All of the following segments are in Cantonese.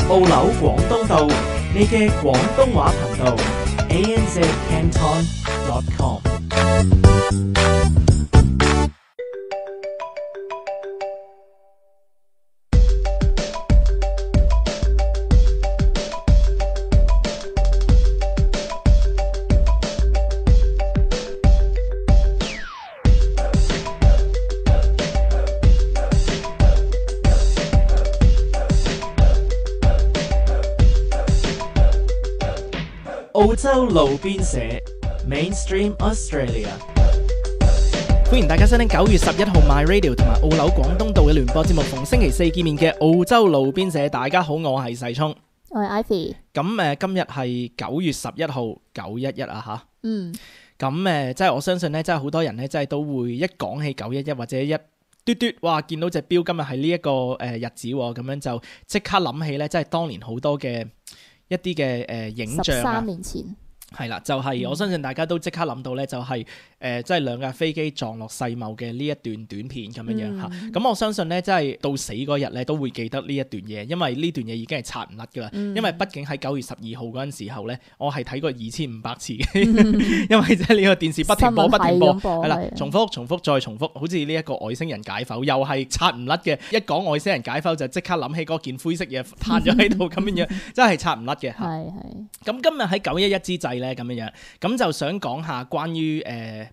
澳紐廣東道，你嘅廣東話頻道 anzcanton.com。澳洲路邊社 Mainstream Australia， 歡迎大家收聽9月11號 My Radio 同埋澳紐廣東道嘅聯播節目，逢星期四見面嘅澳洲路邊社。大家好，我係細聰，我係 Ivy。咁今日係9月11號911啊吓。咁即係我相信咧，真係好多人咧，真係都會一講起911或者一嘟嘟，哇！見到隻錶今日係呢一個日子喎，咁樣就即刻諗起咧，即係當年好多嘅一啲嘅影像啊。13年前係啦，就係我相信大家都即刻諗到咧，就係即係兩架飛機撞落世貿嘅呢一段短片咁樣樣嚇。咁我相信咧，即係到死嗰日咧都會記得呢一段嘢，因為呢段嘢已經係刷唔甩㗎啦。因為畢竟喺9月12號嗰陣時候咧，我係睇過2500次嘅，因為即係呢個電視不停播不停播，係啦，重複再重複，好似呢一個外星人解剖又係刷唔甩嘅。一講外星人解剖就即刻諗起嗰件灰色嘢攤咗喺度咁樣樣，真係刷唔甩嘅。係。咁今日喺911之際咧咁樣樣，咁就想講下關於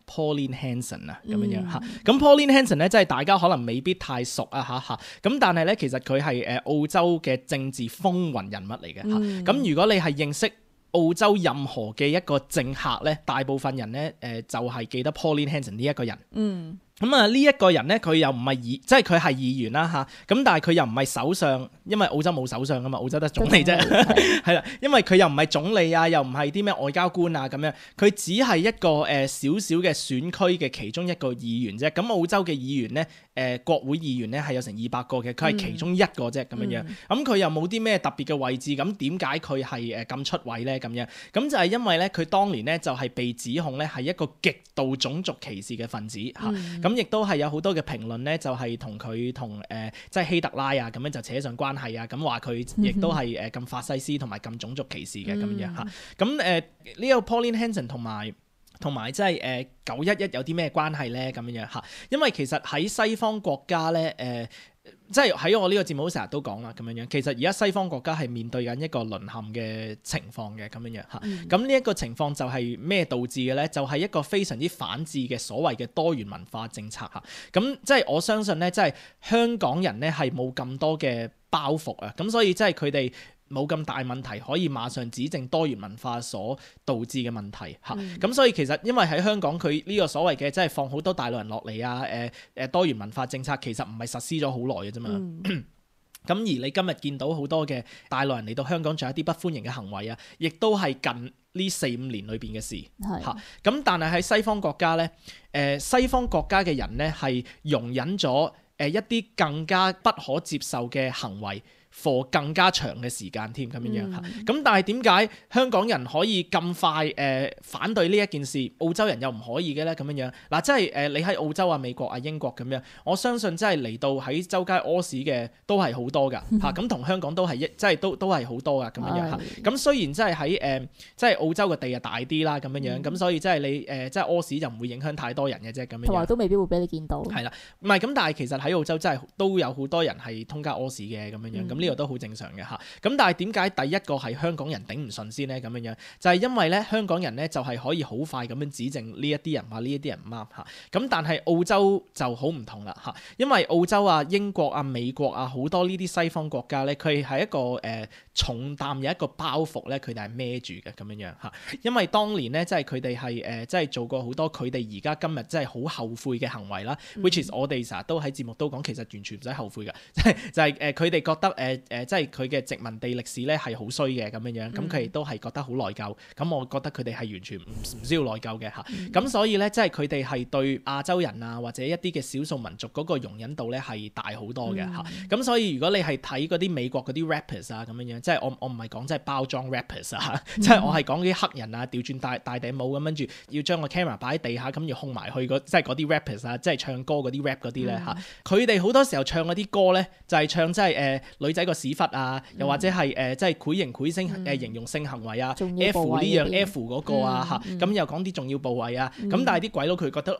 Pauline Hanson 啊咁樣樣嚇。咁 Pauline Hanson 咧，即係大家可能未必太熟啊嚇。咁但係咧，其實佢係澳洲嘅政治風雲人物嚟嘅嚇。咁如果你係認識澳洲任何嘅一個政客咧，大部分人咧就係記得 Pauline Hanson 呢一個人。咁啊呢一個人咧，佢又唔係即係佢係議員啦嚇，咁但係佢又唔係首相，因為澳洲冇首相噶嘛，澳洲得總理啫，係啦，因為佢又唔係總理啊，又唔係啲咩外交官啊咁樣，佢只係一個小小嘅選區嘅其中一個議員啫。咁澳洲嘅議員咧，國會議員咧係有成200個嘅，佢係其中一個啫咁樣樣。咁佢又冇啲咩特別嘅位置，咁點解佢係咁出位咧咁樣？咁就係因為咧，佢當年咧就係被指控咧係一個極度種族歧視嘅分子嚇。咁亦都係有好多嘅評論咧，就係同即係希特拉啊咁樣就扯上關係啊，咁話佢亦都係咁法西斯同埋咁種族歧視嘅咁樣嚇。咁呢個 Pauline Hanson 同埋即係911有啲咩關係咧咁樣嚇？因為其實喺西方國家咧即係喺我呢個節目成日都講啦咁樣樣，其實而家西方國家係面對緊一個淪陷嘅情況嘅咁樣樣嚇。咁呢一個情況就係咩導致嘅咧？就係一個非常之反智嘅所謂嘅多元文化政策嚇。咁即係我相信咧，即係香港人咧係冇咁多嘅包袱啊，咁所以即係佢哋冇咁大問題可以馬上指正多元文化所導致嘅問題嚇。咁所以其實因為喺香港佢呢個所謂嘅即係放好多大陸人落嚟啊，多元文化政策其實唔係實施咗好耐嘅啫嘛。咁而你今日見到好多嘅大陸人嚟到香港做一啲不歡迎嘅行為啊，亦都係近呢4-5年裏邊嘅事嚇。咁但係喺西方國家咧，西方國家嘅人咧係容忍咗一啲更加不可接受嘅行為for 更加長嘅時間添咁樣樣嚇。咁但係點解香港人可以咁快反對呢一件事，澳洲人又唔可以嘅咧咁樣樣？嗱，即係你喺澳洲啊、美國啊、英國咁樣，我相信即係嚟到喺周街屙屎嘅都係好多㗎嚇。咁同香港都係即係都係好多㗎咁樣樣嚇。咁雖然即係喺即係澳洲嘅地又大啲啦咁樣樣，咁所以即係你即係屙屎就唔會影響太多人嘅啫咁樣。同埋都未必會俾你見到。係啦，唔係咁，但係其實喺澳洲真係都有好多人係通街屙屎嘅咁樣樣，咁呢個都好正常嘅嚇。咁但係點解第一個係香港人頂唔順先咧咁樣樣？就係因為咧香港人咧就係可以好快咁樣指正呢一啲人話呢一啲人唔啱嚇。咁但係澳洲就好唔同啦嚇，因為澳洲啊、英國啊、美國啊好多呢啲西方國家咧，佢係一個重擔有一個包袱咧，佢哋係孭住嘅咁樣樣嚇。因為當年咧即係佢哋係即係做過好多佢哋而家今日真係好後悔嘅行為啦。which is 我哋成日都喺節目都講，其實完全唔使後悔嘅，就係佢哋覺得即係佢嘅殖民地歷史咧係好衰嘅咁樣樣，咁佢哋都係覺得好內疚。咁我覺得佢哋係完全唔需要內疚嘅嚇。咁所以咧，即係佢哋係對亞洲人啊或者一啲嘅少數民族嗰個容忍度咧係大好多嘅嚇。咁所以如果你係睇嗰啲美國嗰啲 rappers 啊咁樣樣，即係我唔係講即係包裝 rappers 啊，即係我係講啲黑人啊調轉大頂帽咁，跟住要將個 camera 擺喺地下，咁要控埋去即係嗰啲 rappers 啊，即係唱歌嗰啲 rap 嗰啲咧嚇。佢哋好多時候唱嗰啲歌咧就係唱即係女仔仔個屎忽啊，又或者係即係繪形繪聲形容性行為啊 ，F 呢樣 F 嗰個啊嚇，咁又講啲重要部位啊，咁但係啲鬼佬佢覺得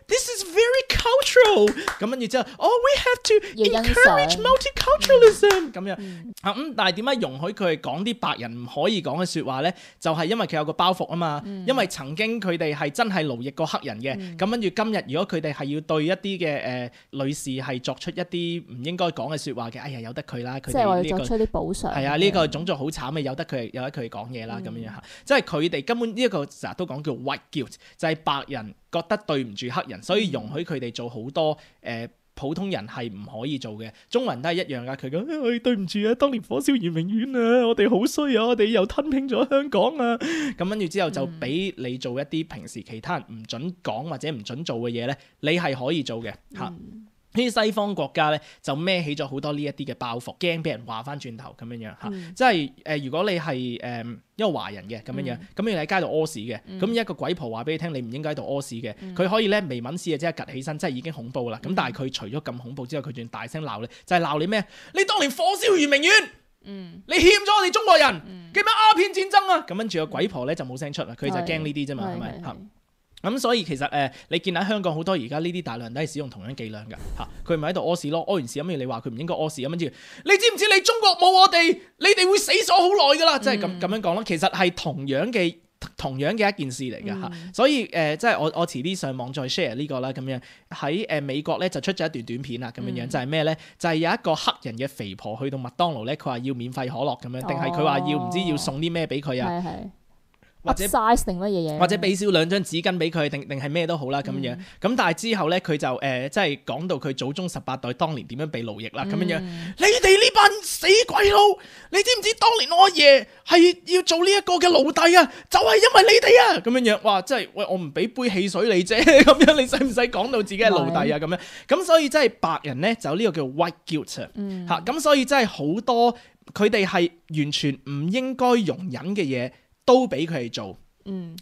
this is very cultural， 咁跟住之後we have to encourage multiculturalism 咁樣咁但係點解容許佢講啲白人唔可以講嘅説話咧？就係因為佢有個包袱啊嘛，因為曾經佢哋係真係奴役過黑人嘅，咁跟住今日如果佢哋係要對一啲嘅女士係作出一啲唔應該講嘅説話嘅，哎呀由得佢啦，佢哋即係話要作出啲補償。係啊，呢個種族好慘嘅，由得佢講嘢啦咁樣嚇，即係佢哋根本呢一個成日都講叫 white guilt， 就係白人覺得對唔住黑人，所以容許佢哋做好多普通人係唔可以做嘅。中國人都係一樣噶，佢講對唔住啊，當年火燒圓明園啊，我哋好衰啊，我哋又吞併咗香港啊，咁跟住之後就俾你做一啲平時其他人唔準講或者唔準做嘅嘢咧，你係可以做嘅嚇。呢啲西方國家咧就孭起咗好多呢一啲嘅包袱，驚俾人話翻轉頭咁樣樣嚇，即係如果你係一個華人嘅咁樣樣，咁你喺街度屙屎嘅，咁一個鬼婆話俾你聽，你唔應該喺度屙屎嘅，佢可以咧微文屎啊，即係趌起身，真係已經恐怖啦。咁但係佢除咗咁恐怖之後，佢仲大聲鬧你，就係鬧你咩？你當年火燒圓明園，你欠咗我哋中國人嘅咩鴉片戰爭啊！咁跟住個鬼婆咧就冇聲出啦，佢就驚呢啲啫嘛，係咪嚇？咁所以其實你見喺香港好多而家呢啲大陸人都係使用同樣伎倆㗎嚇，佢咪喺度屙屎咯，屙完屎咁你話佢唔應該屙屎咁跟住，你知唔知你中國冇我哋，你哋會死咗好耐㗎啦，即係咁樣講咯。其實係同樣嘅一件事嚟㗎嚇，所以即係我遲啲上網再 share 呢個啦咁樣。喺美國咧就出咗一段短片啦咁樣樣，就係咩咧？就係有一個黑人嘅肥婆去到麥當勞咧，佢話要免費可樂咁樣，定係佢話要唔知要送啲咩俾佢啊？或者 size 定乜嘢嘢，或者俾少兩張紙巾俾佢，定係咩都好啦咁樣。咁但係之後咧，佢就即係講到佢祖宗18代當年點樣被奴役啦咁樣。你哋呢班死鬼佬，你知唔知當年我阿爺係要做呢一個嘅奴隸啊？就係因為你哋啊咁樣。哇！即係喂，我唔俾杯汽水你啫咁樣，你使唔使講到自己係奴隸啊咁樣？咁所以真係白人咧就呢個叫 white guilt 嚇。咁所以真係好多佢哋係完全唔應該容忍嘅嘢，都俾佢哋做，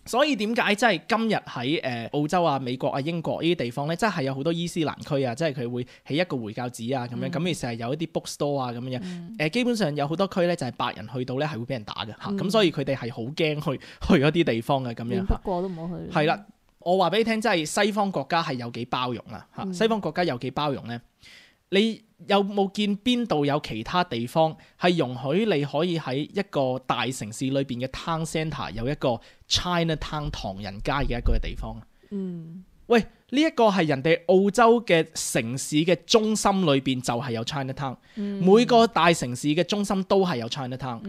所以點解即係今日喺澳洲啊、美國啊、英國呢啲地方咧，真係有好多伊斯蘭區啊，即係佢會起一個回教寺啊咁樣，咁其實係有一啲 bookstore 啊咁樣，基本上有好多區咧就係白人去到咧係會俾人打嘅嚇，咁所以佢哋係好驚去嗰啲地方嘅咁樣。不過都唔好去。係啦，我話俾你聽，即係西方國家係有幾包容啦嚇，西方國家有幾包容咧？你有冇見邊度有其他地方係容許你可以喺一個大城市裏邊嘅 town centre 有一個 Chinatown 唐人街嘅一個地方啊？喂，呢一個係人哋澳洲嘅城市嘅中心裏邊就係有 Chinatown，每個大城市嘅中心都係有 Chinatown。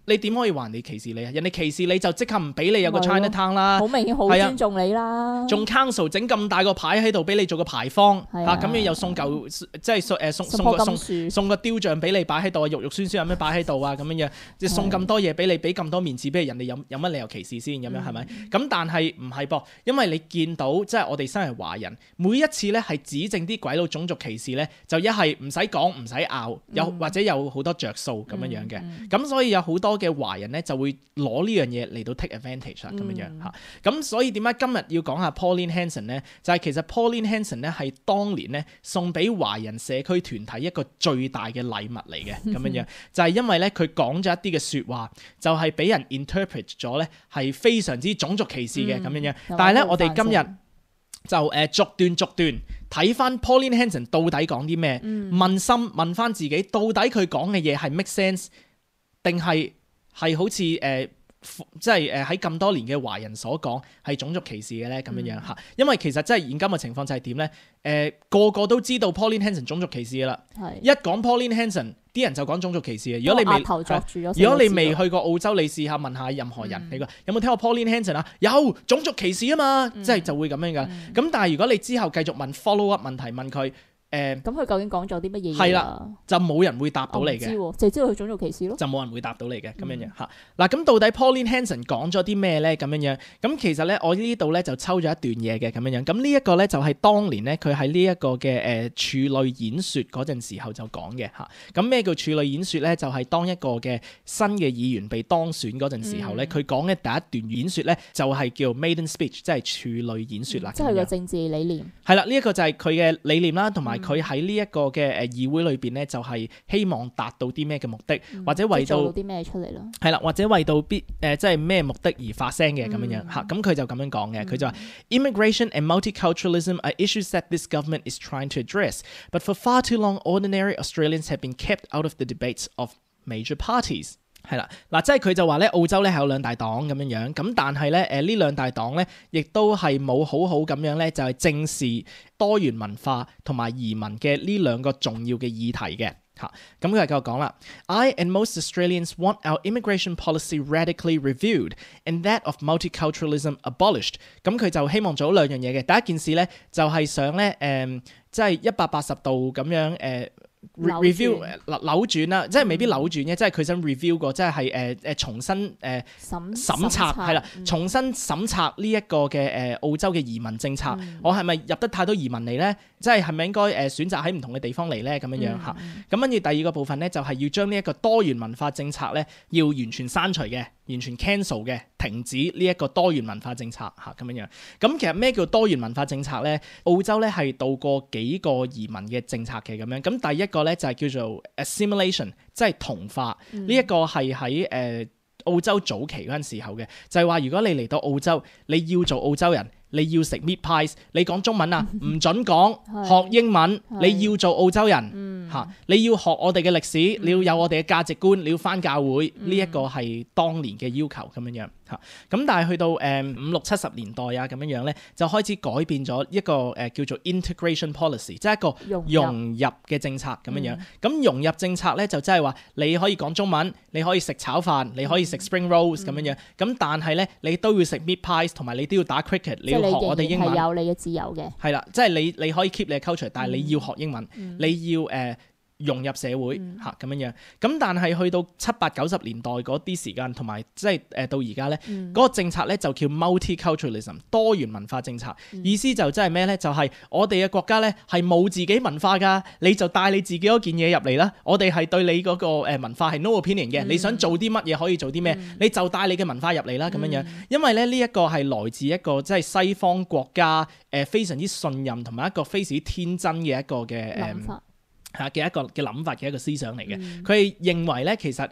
你點可以話人哋歧視你啊？人哋歧視你就即刻唔俾你有個 Chinatown 啦，好明顯好尊重你啦。仲 council 整咁大個牌喺度俾你做個牌坊嚇，咁你又送嚿即係送個雕像俾你擺喺度啊，肉肉酸酸有咩擺喺度啊咁樣，即係送咁多嘢俾你，俾咁多面子俾人哋，有乜理由歧視先咁樣係咪？咁但係唔係噃，因為你見到即係我哋身為華人，每一次咧係指正啲鬼佬種族歧視咧，就一係唔使講唔使拗，或者有好多着數咁樣樣嘅。咁所以有好多嘅華人咧就會攞呢樣嘢嚟到 take advantage 啦咁樣樣嚇。咁所以點解今日要講下 Pauline Hanson 咧？就係其實 Pauline Hanson 咧係當年咧送俾華人社區團體一個最大嘅禮物嚟嘅咁樣樣，就係因為咧佢講咗一啲嘅説話，就係俾人 interpret 咗咧係非常之種族歧視嘅咁樣樣。但係咧我哋今日就逐段睇翻 Pauline Hanson 到底講啲咩，問翻自己到底佢講嘅嘢係 make sense 定係好似即係喺咁多年嘅華人所講係種族歧視嘅咧咁樣樣嚇。因為其實真係現今嘅情況就係點咧？個個都知道 Pauline Hanson 種族歧視嘅啦，一講 Pauline Hanson，啲人就講種族歧視嘅。如果你未去過澳洲，你試下問下任何人，你話有冇聽過 Pauline Hanson 啊？有種族歧視啊嘛，即係就會咁樣噶。咁但係如果你之後繼續問 follow up 問題問佢。咁佢究竟講咗啲乜嘢？係啦，就冇人會答到你嘅，就知道佢種族歧視咯。就冇人會答到你嘅咁樣樣嚇。嗱，咁到底 Pauline Hanson 講咗啲咩咧？咁樣樣咁其實咧，我呢度咧就抽咗一段嘢嘅咁樣樣。咁呢一個咧就係當年咧佢喺呢一個嘅處女演説嗰陣時候就講嘅嚇。咁咩叫處女演説咧？就係當一個嘅新嘅議員被當選嗰陣時候咧，佢講嘅第一段演説咧就係叫 maiden speech， 即係處女演説啦。即係個政治理念。係啦，呢一個就係佢嘅理念啦，同埋埋佢喺呢一個嘅議會裏邊咧，就係希望達到啲咩嘅目的，或者為到做到啲咩出嚟咯。係啦，或者為到即係咩目的而發聲嘅咁樣樣嚇。咁佢就咁樣講嘅，佢就話 Immigration and multiculturalism are issues that this government is trying to address, but for far too long, ordinary Australians have been kept out of the debates of major parties。係啦，嗱，即係佢就話咧，澳洲咧係有兩大黨咁樣樣，咁但係咧呢兩大黨咧，亦都係冇好好咁樣咧，就係正視多元文化同埋移民嘅呢兩個重要嘅議題嘅嚇。咁佢就繼續講啦 I and most Australians want our immigration policy radically reviewed and that of multiculturalism abolished。咁佢就希望做兩樣嘢嘅，第一件事咧就係想咧即係180度咁樣review 扭轉啦，即係未必扭轉嘅，即係佢想 review 過，即係重新審查係啦，重新審查呢一個嘅澳洲嘅移民政策，我係咪入得太多移民嚟咧？即係咪應該選擇喺唔同嘅地方嚟咧？咁樣樣嚇。咁跟住第二個部分咧，就係要將呢一個多元文化政策咧，要完全刪除嘅，完全 cancel 嘅，停止呢一個多元文化政策嚇咁樣樣。咁其實咩叫多元文化政策咧？澳洲咧係到過幾個移民嘅政策嘅咁樣。咁第一個咧就係叫做 assimilation， 即係同化。呢一個係喺澳洲早期嗰陣時候嘅，就係話如果你嚟到澳洲，你要做澳洲人。你要食 meat pies， 你講中文啊，唔準講，學英文，你要做澳洲人嚇，你要學我哋嘅歷史，你要有我哋嘅價值觀，你要返教會，呢一個係當年嘅要求咁樣樣嚇。咁但係去到50、60年代啊咁樣樣咧，就開始改變咗一個叫做 integration policy， 即係一個融入嘅政策咁樣樣。咁融入政策咧就即係話你可以講中文，你可以食炒飯，你可以食 spring rolls 咁樣樣。咁但係咧你都要食 meat pies，同埋你都要打 cricket，你要學我哋英文，係有你嘅自由嘅。係啦，即係你可以 keep 你嘅 culture， 但係你要學英文，你要融入社會嚇咁樣樣。咁但係去到70、90年代嗰啲時間，同埋即係到而家咧，嗰個政策咧就叫 multiculturalism 多元文化政策。意思就即係咩咧？就係我哋嘅國家咧係冇自己文化㗎，你就帶你自己嗰件嘢入嚟啦。我哋係對你嗰個文化係 no opinion 嘅，你想做啲乜嘢可以做啲咩，你就帶你嘅文化入嚟啦咁樣樣。因為咧呢一個係來自一個即係西方國家非常之信任同埋一個非常之天真嘅一個嘅嘅一個嘅諗法嘅一個思想嚟嘅。佢係認為咧，其實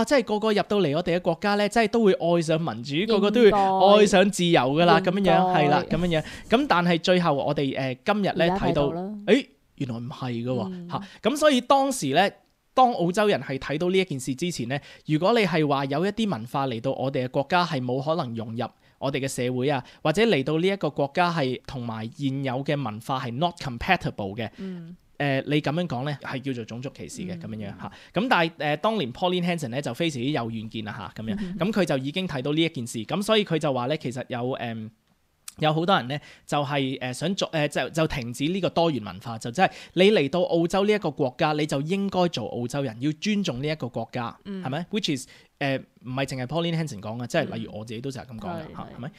即係個個入到嚟我哋嘅國家咧，即係都會愛上民主，個個都會愛上自由噶啦，咁樣樣係啦，咁樣樣。咁但係最後我哋今日咧睇到，原來唔係噶喎嚇。咁所以當時咧，當澳洲人係睇到呢一件事之前咧，如果你係話有一啲文化嚟到我哋嘅國家係冇可能融入我哋嘅社會啊，或者嚟到呢一個國家係同埋現有嘅文化係 not compatible 嘅。你咁樣講咧，係叫做種族歧視嘅咁樣樣嚇。咁但係當年 Pauline Hanson 咧就非常之有遠見啦嚇咁樣。咁佢就已經睇到呢一件事，咁所以佢就話咧，其實有好多人咧就係想做就停止呢個多元文化，就即係你嚟到澳洲呢一個國家，你就應該做澳洲人，要尊重呢一個國家，係咪？Which is 唔係淨係 Pauline Hanson 講嘅，即係例如我自己都成日咁講嘅嚇，係咪？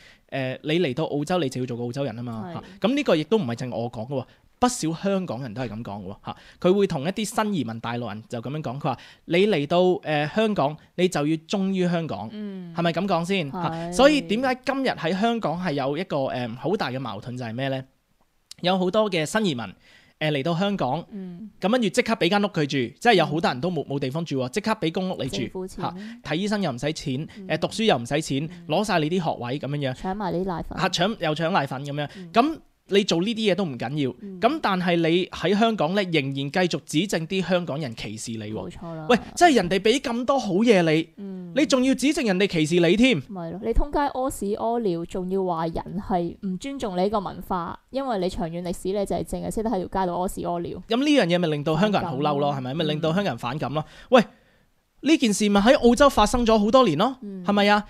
你嚟到澳洲，你就要做個澳洲人啊嘛嚇。咁呢個亦都唔係淨係我講嘅喎。不少香港人都係咁講嘅喎嚇，佢會同一啲新移民大陸人就咁樣講，佢話你嚟到香港，你就要忠於香港，係咪咁講先嚇？所以點解今日喺香港係有一個好大嘅矛盾就係咩咧？有好多嘅新移民嚟到香港，咁跟住即刻俾間屋佢住，即係有好多人都冇地方住喎，即刻俾公屋你住嚇，睇醫生又唔使錢，讀書又唔使錢，攞晒你啲學位咁樣樣，搶埋你啲奶粉又搶奶粉咁樣咁。你做呢啲嘢都唔緊要，咁但係你喺香港咧，仍然繼續指證啲香港人歧視你喎。冇錯啦。喂，即係人哋俾咁多好嘢你，你仲要指證人哋歧視你添？咪咯，你通街屙屎屙尿，仲要話人係唔尊重你呢個文化，因為你長遠歷史你就係淨係識得喺條街度屙屎屙尿。咁呢樣嘢咪令到香港人好嬲咯，係咪？咪令到香港人反感咯。喂，呢件事咪喺澳洲發生咗好多年咯，係咪啊？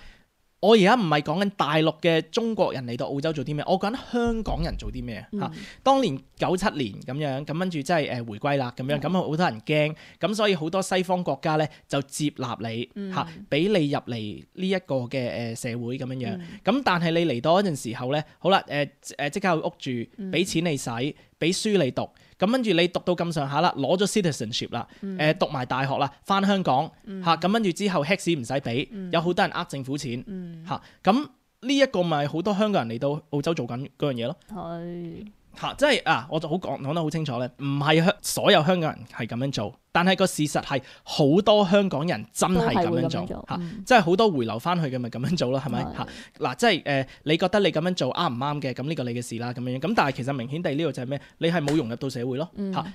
我而家唔係講緊大陸嘅中國人嚟到澳洲做啲咩，我講緊香港人做啲咩嚇。當年97年咁樣，咁跟住即係回歸啦咁樣，咁好多人驚，咁所以好多西方國家咧就接納你嚇，俾你入嚟呢一個嘅社會咁樣樣。咁但係你嚟到嗰陣時候咧，好啦即刻有屋住，俾錢你使，俾書你讀。咁跟住你讀到咁上下啦，攞咗 citizenship 啦，讀埋大學啦，返香港嚇，咁跟住之後 HEC 唔使俾，有好多人呃政府錢嚇，咁呢一個咪好多香港人嚟到澳洲做緊嗰樣嘢咯。係，即係我就講得好清楚咧，唔係所有香港人係咁樣做，但係個事實係好多香港人真係咁樣做即係好多回流翻去嘅咪咁樣做咯，係咪嗱？即係你覺得你咁樣做啱唔啱嘅？咁呢個你嘅事啦，咁樣咁，但係其實明顯地呢個就係咩？你係冇融入到社會咯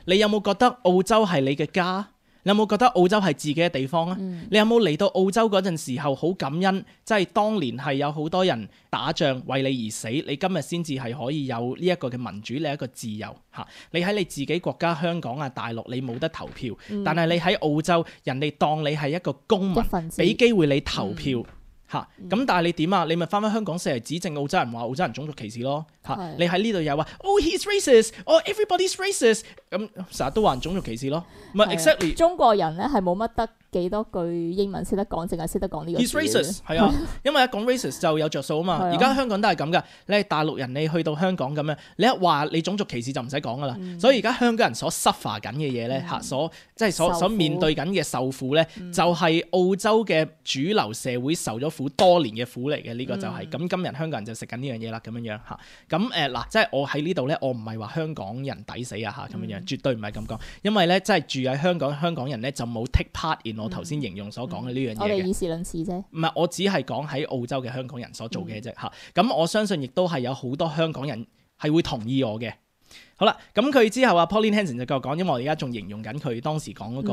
你有冇覺得澳洲係你嘅家？你有冇覺得澳洲係自己嘅地方啊？你有冇嚟到澳洲嗰陣時候好感恩？即係當年係有好多人打仗為你而死，你今日先至係可以有呢一個嘅民主，你一個自由你喺你自己國家香港啊大陸，你冇得投票，但係你喺澳洲，人哋當你係一個公民，俾機會你投票。咁但係你點啊？你咪翻香港成日指證澳洲人話澳洲人種族歧視咯你喺呢度又話he's racist， everybody's racist， 咁成日都話人種族歧視咯。唔係 exactly 中國人咧係冇乜得幾多句英文識得講，淨係識得講呢個字。He's racist 係啊，因為一講 racist 就有着數啊嘛。而家香港都係咁噶，你係大陸人，你去到香港咁樣，你一話你種族歧視就唔使講噶啦。所以而家香港人所 suffer 緊嘅嘢咧所面對緊嘅受苦咧，就係澳洲嘅主流社會受咗苦多年嘅苦嚟嘅。呢個就係咁今日香港人就食緊呢樣嘢啦，咁樣咁嗱，即係我喺呢度咧，我唔係話香港人抵死啊咁樣絕對唔係咁講，因為咧即係住喺香港人咧就冇 take part in我頭先形容所講嘅呢樣嘢嘅。我哋以事論事啫。唔係，我只係講喺澳洲嘅香港人所做嘅啫咁我相信亦都係有好多香港人係會同意我嘅。好啦，咁佢之後Pauline Hanson 就繼續講，因為我而家仲形容緊佢當時講嗰個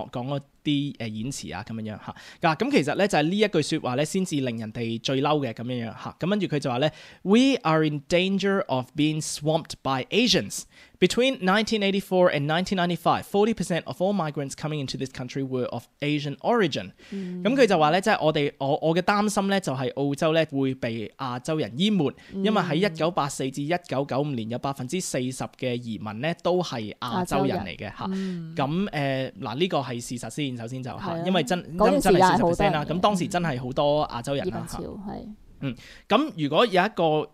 講嗰啲演詞啊咁樣咁其實咧就係呢一句説話咧先至令人哋最嬲嘅咁樣咁跟住佢就話咧 We are in danger of being swamped by Asians. Between 1984 and 1995, 40% of all migrants coming into this country were of Asian origin. 咁佢就話咧，即係我嘅擔心咧，就係澳洲咧會被亞洲人淹沒，因為喺1984至1995年有40%嘅移民咧都係亞洲人嚟嘅咁嗱呢個係事實先，首先就因為真係40%啦。咁當時真係好多亞洲人啦咁如果有一個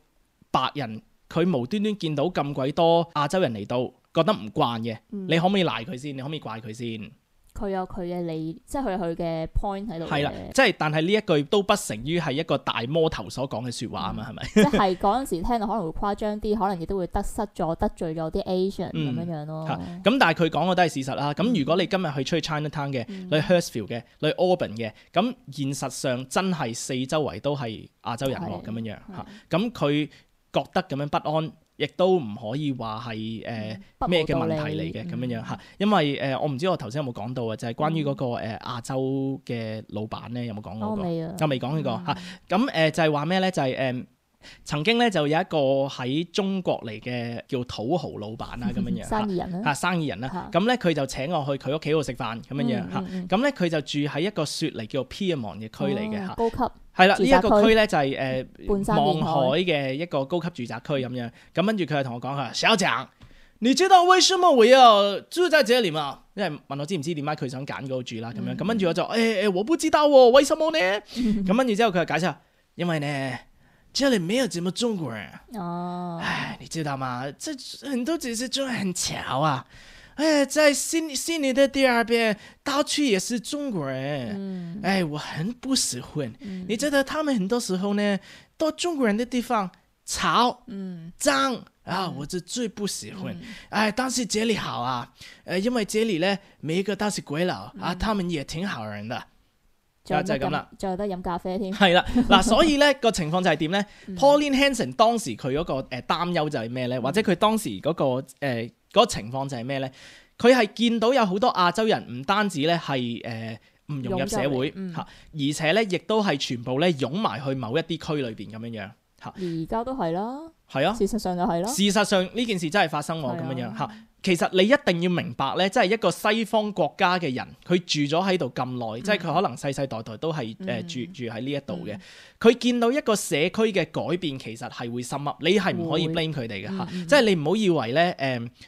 白人，佢無端端見到咁鬼多亞洲人嚟到，覺得唔慣嘅，你可唔可以賴佢先？你可唔可以怪佢先？佢有佢嘅理，即係佢有佢嘅 point 喺度嘅。係啦，即係但係呢一句都不成於係一個大魔頭所講嘅説話啊嘛，係咪？即係嗰陣時聽到可能會誇張啲，可能亦都會得罪咗啲 Asian 咁樣咯。咁但係佢講嘅都係事實啦。咁如果你今日去出去 Chinatown 嘅，你去 Hurstville 嘅，你去 Auburn 嘅，咁現實上真係四周圍都係亞洲人喎，咁樣咁佢覺得咁樣不安，亦都唔可以話係咩嘅問題嚟嘅咁樣因為我唔知我頭先有冇講到啊，就係關於嗰個亞洲嘅老闆咧，有冇講過？我未講呢個咁就係話咩咧？就係曾經咧就有一個喺中國嚟嘅叫土豪老闆啦，咁樣生意人啦，咁咧佢就請我去佢屋企度食飯咁樣咁咧佢就住喺一個雪梨叫做 Pyrmont 嘅區嚟嘅高級係啦，呢一個區咧就係望海嘅一個高級住宅區咁樣。咁跟住佢就同我講佢小蔣，你知道為什麼我要住在這裡嗎？因為問我知唔知點解佢想揀嗰度住啦咁樣。咁跟住我就我不知道喎，為什麼呢？咁跟住之後佢就解釋，因為呢這裡沒有這麼中國人你知道嗎？這很多只是中國人很巧啊。在悉尼的第二邊，到處也是中國人。我很不喜歡。你覺得他們很多時候呢，到中國人的地方吵、髒我就最不喜歡。但是這裡好啊，因為這裡呢，每一個都是鬼佬他們也挺好人的。就係咁啦，仲有得飲咖啡添。係啦，嗱，所以咧個情況就係點咧？Pauline Hanson 當時佢嗰個擔憂就係咩咧？或者佢當時嗰個嗰個情況就係咩咧？佢係見到有好多亞洲人唔單止咧係唔融入社會而且咧亦都係全部咧湧埋去某一啲區裏邊咁樣而家都係啦，係啊，事實上就係啦。事實上呢件事真係發生喎，咁樣其實你一定要明白咧，即係一個西方國家嘅人，佢住咗喺度咁耐，即係佢可能世世代代都係住喺呢一度嘅。佢見到一個社區嘅改變，其實係會心噏，你係唔可以 blame 佢哋嘅即係你唔好以為咧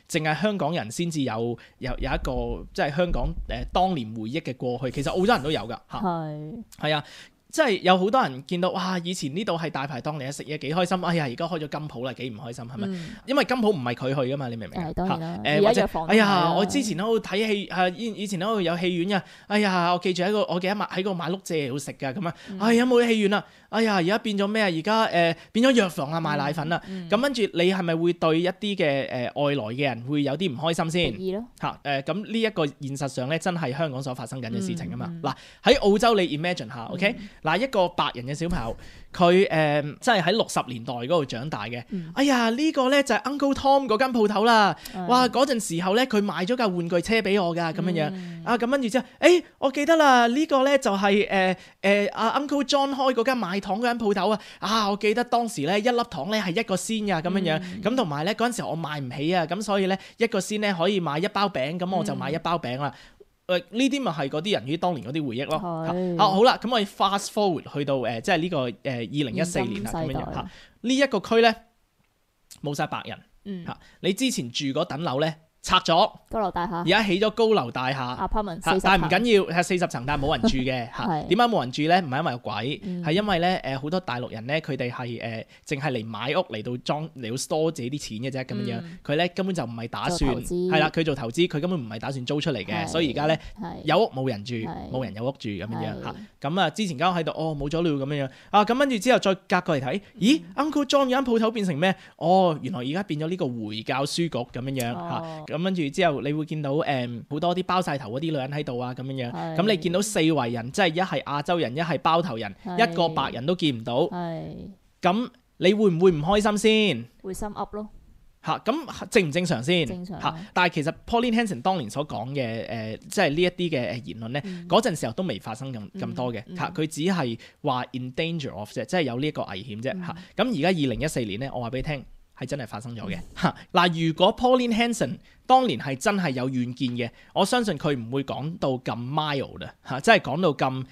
淨係香港人先至有一個即係香港當年回憶嘅過去，其實澳洲人都有㗎係啊。即係有好多人見到哇，以前呢度係大排檔嚟，食嘢幾開心。哎呀，而家開咗金鋪啦，幾唔開心係咪？因為金鋪唔係佢去㗎嘛，你明唔明？當然啦。或者哎呀，我之前喺度睇戲以前喺度有戲院㗎。哎呀，我記住我記得喺個馬碌蔗度食㗎咁啊。哎呀，冇戲院啦。哎呀而家變咗咩啊？而家變咗藥房啊，賣奶粉啊，咁跟住你係咪會對一啲嘅外來嘅人會有啲唔開心先？嚇咁呢一個現實上咧，真係香港所發生緊嘅事情啊嘛。嗱喺澳洲你 imagine 下 ，OK 嗱一個白人嘅小朋友，佢真係喺60年代嗰度長大嘅。哎呀呢個咧就係 Uncle Tom 嗰間鋪頭啦。哇嗰陣時候咧，佢買咗架玩具車俾我㗎咁樣樣啊。咁跟住之後，我記得啦，呢個咧就係阿 Uncle John 開嗰間賣糖嗰間鋪頭啊。啊我記得當時咧一粒糖咧係1個仙㗎咁樣樣。咁同埋咧嗰陣時我買唔起啊，咁所以咧1個仙咧可以買1包餅，咁我就買1包餅啦。呢啲咪係嗰啲人於當年嗰啲回憶咯。好啦，咁我哋 fast forward 去到即係呢個2014年啦咁樣樣嚇。呢一個區咧冇晒白人嚇，你之前住嗰等樓咧拆咗高樓大廈，而家起咗高樓大廈，但係唔緊要，係40層，但係冇人住嘅嚇。點解冇人住咧？唔係因為有鬼，係因為咧好多大陸人咧，佢哋係淨係嚟買屋嚟到嚟到 store 自己啲錢嘅啫咁樣樣。佢咧根本就唔係打算係啦，佢做投資，佢根本唔係打算租出嚟嘅。所以而家咧有屋冇人住，冇人有屋住咁樣樣嚇。咁啊之前間屋喺度，原來冇咗了咁樣樣啊。咁跟住之後再隔過嚟睇，咦 Uncle John 有間鋪頭變成咩？原來而家變咗呢個回教書局咁樣樣嚇。咁跟住之後，你會見到好多啲包晒頭嗰啲女人喺度啊，咁樣樣。咁你見到四圍人，即係一係亞洲人，一係包頭人，一個白人都見唔到。咁你會唔會唔開心先？會心噏咯。嚇，咁正唔正常先？正常。嚇，但係其實 Pauline Hanson 當年所講嘅即係呢一啲嘅言論咧，嗰陣時候都未發生咁多嘅嚇，佢只係話 in danger of 啫，即係有呢一個危險啫嚇。咁而家2014年咧，我話俾你聽。係真係發生咗嘅嚇嗱，如果 Pauline Hanson 當年係真係有遠見嘅，我相信佢唔會講到咁 mild 啊嚇，即係講到咁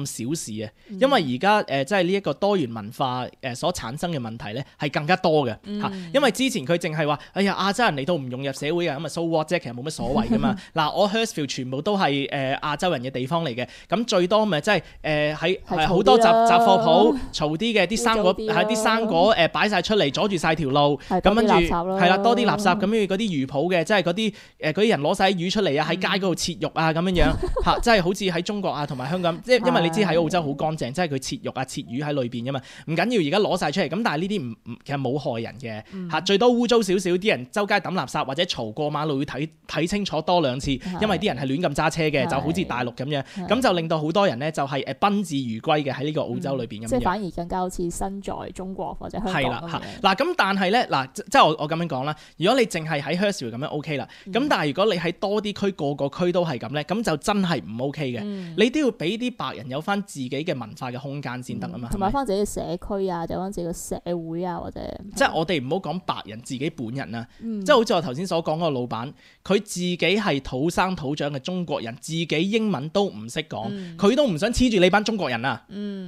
小事啊，因為而家即係呢一個多元文化所產生嘅問題咧係更加多嘅嚇，因為之前佢淨係話，哎呀亞洲人嚟到唔融入社會啊，咁啊 so what 啫，其實冇乜所謂噶嘛。嗱我 Hurstville 全部都係亞洲人嘅地方嚟嘅，咁最多咪即係喺好多雜貨鋪嘈啲嘅，啲生果喺啲生果擺晒出嚟阻住晒條路，咁跟住係啦多啲垃圾，咁跟住嗰啲魚鋪嘅，即係嗰啲人攞晒魚出嚟啊，喺街嗰度切肉啊咁樣樣嚇，即係好似喺中國啊同埋香港，即係因為你知喺澳洲好乾淨，即係佢切肉啊切魚喺裏邊噶嘛，唔緊要而家攞晒出嚟，咁但係呢啲其實冇害人嘅嚇，最多污糟少少，啲人周街抌垃圾或者嘈過馬路要睇清楚多2次，因為啲人係亂咁揸車嘅，就好似大陸咁樣，咁就令到好多人咧就係賓至如歸嘅喺呢個澳洲裏邊咁樣，即係反而更加好似身在中國或者香港咁樣。係啦嗱咁但係咧嗱，即係我咁樣講啦，如果你淨係喺 Hurstville 咁樣 OK 啦，咁但係如果你喺多啲區個區都係咁咧，咁就真係唔 OK 嘅，你都要俾啲白人有翻自己嘅文化嘅空間先得啊嘛，同埋翻自己嘅社區啊，就翻自己嘅社會啊，或者即係我哋唔好講白人自己本人啊，即係好似我頭先所講嗰個老闆，佢自己係土生土長嘅中國人，自己英文都唔識講，佢都唔想黐住你班中國人啊，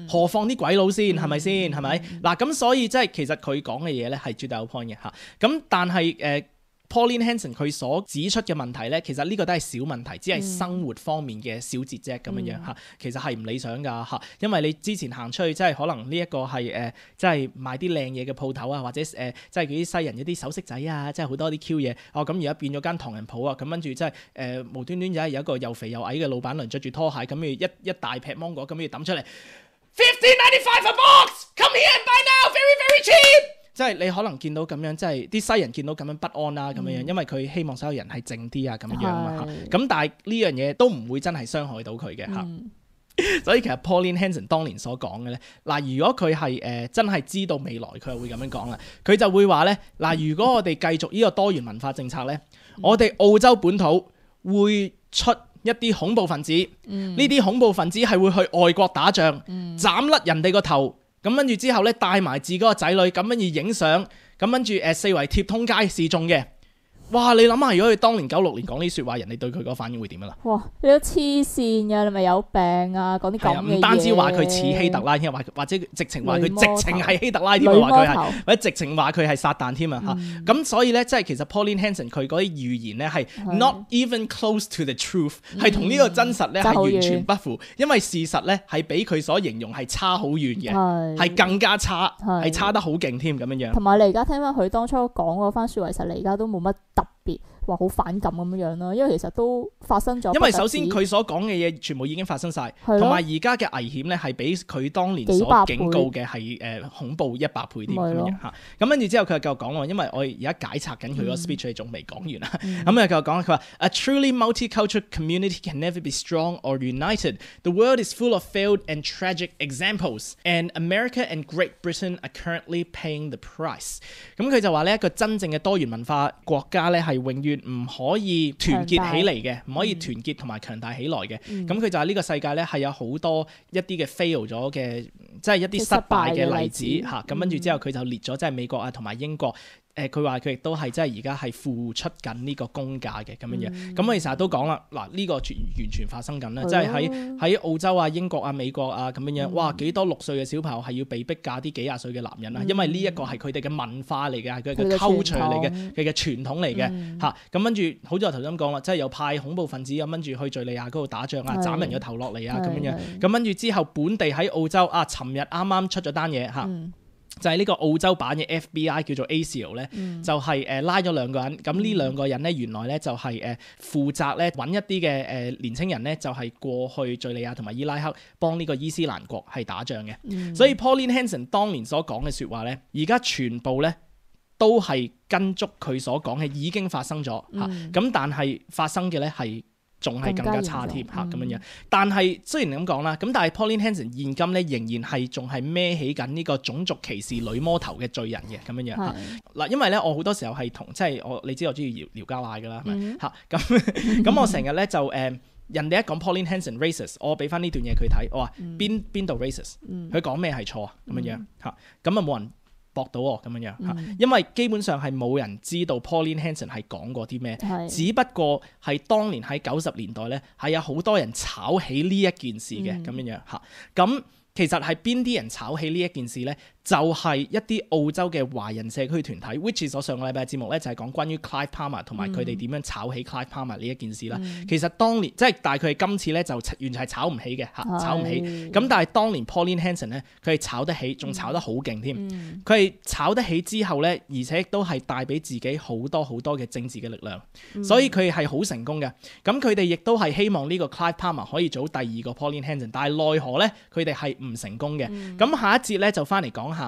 何況啲鬼佬先係咪先？係咪嗱？咁所以即係其實佢講嘅嘢咧係絕對有 point 嘅嚇，咁但係Pauline Hanson 佢所指出嘅問題咧，其實呢個都係小問題，只係生活方面嘅小節啫咁樣樣嚇，其實係唔理想㗎嚇，因為你之前行出去即係可能呢一個係即係賣啲靚嘢嘅鋪頭啊，或者即係嗰啲西人一啲首飾仔啊，即係好多啲 Q 嘢，咁而家變咗間唐人鋪啊，咁跟住即係無端端有一個又肥又矮嘅老闆娘着住拖鞋，咁要一大劈芒果咁要抌出嚟，$15.95 a box，come here and buy now，very very cheap。即係你可能見到咁樣，即係啲西人見到咁樣不安啦咁樣樣，因為佢希望所有人係靜啲啊咁樣樣啊嘛嚇。咁但係呢樣嘢都唔會真係傷害到佢嘅嚇。所以其實 Pauline Hanson 當年所講嘅咧，嗱如果佢係真係知道未來，佢又會咁樣講啦。佢就會話咧，嗱如果我哋繼續呢個多元文化政策咧，我哋澳洲本土會出一啲恐怖分子，呢啲恐怖分子係會去外國打仗，斬甩人哋個頭。咁跟住之後咧，帶埋自己個仔女，咁跟住影相，咁跟住四圍貼通街示眾嘅。哇！你諗下，如果佢當年96年講呢啲説話，人哋對佢個反應會點啊啦？哇！你都黐線㗎，你咪有病啊！講啲咁嘅嘢。唔單止話佢似希特拉添，或者直情話佢直情係希特拉添啊！話佢係，或者直情話佢係撒旦添啊！嚇咁所以咧，即係其實 Pauline Hanson 佢嗰啲預言咧係 not even close to the truth， 係同呢個真實咧係完全不符，因為事實咧係比佢所形容係差好遠嘅，係更加差，係差得好勁添咁樣樣。同埋你而家聽翻佢當初講嗰番説話，其實你而家都冇乜特別話好反感咁樣啦，因為其實都發生咗。因為首先佢所講嘅嘢全部已經發生晒，同埋而家嘅危險咧係比佢當年所警告嘅係恐怖100倍添咁樣嚇。咁跟住之後佢就繼續講喎，因為我而家解拆緊佢個 speech，你仲未講完啊。咁啊繼續講，佢話 A truly multicultural community can never be strong or united. The world is full of failed and tragic examples, and America and Great Britain are currently paying the price. 咁佢就話呢一個真正嘅多元文化國家咧係永遠唔可以團結起嚟嘅，唔可以團結同埋強大起來嘅。咁佢就話呢個世界咧係有好多一啲嘅 fail 咗嘅，即係一啲失敗嘅例子嚇。咁跟住之後佢就列咗即係美國啊同埋英國。佢話佢亦都係即係而家係付出緊呢個公價嘅咁樣樣。咁我哋成日都講啦，嗱呢個完全發生緊啦，即係喺澳洲啊、英國啊、美國啊咁樣樣。哇幾多6歲嘅小朋友係要被逼嫁啲幾廿歲嘅男人啊？因為呢一個係佢哋嘅文化嚟嘅，係佢嘅 culture 嚟嘅，佢嘅傳統嚟嘅嚇。咁跟住好似我頭先講啦，即係有派恐怖分子咁跟住去敍利亞嗰度打仗啊，斬人嘅頭落嚟啊咁樣樣。咁跟住之後本地喺澳洲啊，尋日啱啱出咗單嘢嚇。就係呢個澳洲版嘅 FBI 叫做 ASIO 咧，就係拉咗2個人。咁呢2個人咧，原來咧就係負責咧揾一啲嘅年青人咧，就係過去敍利亞同埋伊拉克幫呢個伊斯蘭國係打仗嘅。所以 Pauline Hanson 當年所講嘅説話咧，而家全部咧都係跟足佢所講嘅已經發生咗嚇。咁但係發生嘅咧係仲係更加差添嚇咁樣樣，但係雖然咁講啦，咁但係 Pauline Hanson 現今咧仍然係仲係孭起緊呢個種族歧視女魔頭嘅罪人嘅咁樣樣嚇。嗱，因為咧我好多時候係同即係你知我中意聊交嗌㗎啦，係咪嚇？咁我成日咧就人哋一講 Pauline Hanson racist， 我俾翻呢段嘢佢睇，我話邊度 racist， 佢講咩係錯啊咁樣樣嚇，咁啊冇人駁到我咁樣樣嚇，因為基本上係冇人知道 Pauline Hanson 係講過啲咩，只不過係當年喺90年代咧係有好多人炒起呢一件事嘅咁樣樣嚇，咁其實係邊啲人炒起呢一件事咧？就係一啲澳洲嘅華人社區團體 which is 我上個禮拜嘅節目咧就係講關於 Clive Palmer 同埋佢哋點樣炒起 Clive Palmer 呢一件事啦。其實當年即係但係佢今次咧就完全係炒唔起嘅嚇，炒唔起。咁但係當年 Pauline Hanson 咧佢係炒得起，仲炒得好勁添。佢係炒得起之後咧，而且都係帶俾自己好多嘅政治嘅力量，所以佢係好成功嘅。咁佢哋亦都係希望呢個 Clive Palmer 可以做第2個 Pauline Hanson， 但係奈何咧佢哋係唔成功嘅。咁下一節咧就翻嚟講下。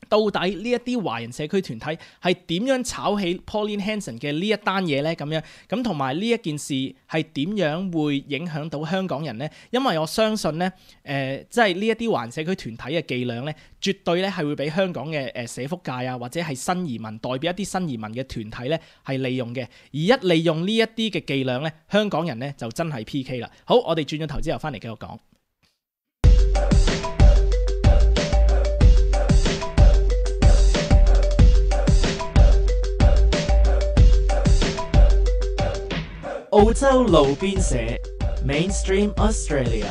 到底呢一啲華人社區團體係點樣炒起 Pauline Hanson 嘅呢一單嘢呢？咁樣咁同埋呢一件事係點樣會影響到香港人呢？因為我相信呢，即係呢一啲華人社區團體嘅伎倆呢，絕對咧係會俾香港嘅社福界啊，或者係新移民代表一啲新移民嘅團體呢係利用嘅。而一利用呢一啲嘅伎倆呢，香港人呢就真係 PK 啦。好，我哋轉咗頭之後翻嚟繼續講。澳洲路邊社 Mainstream Australia。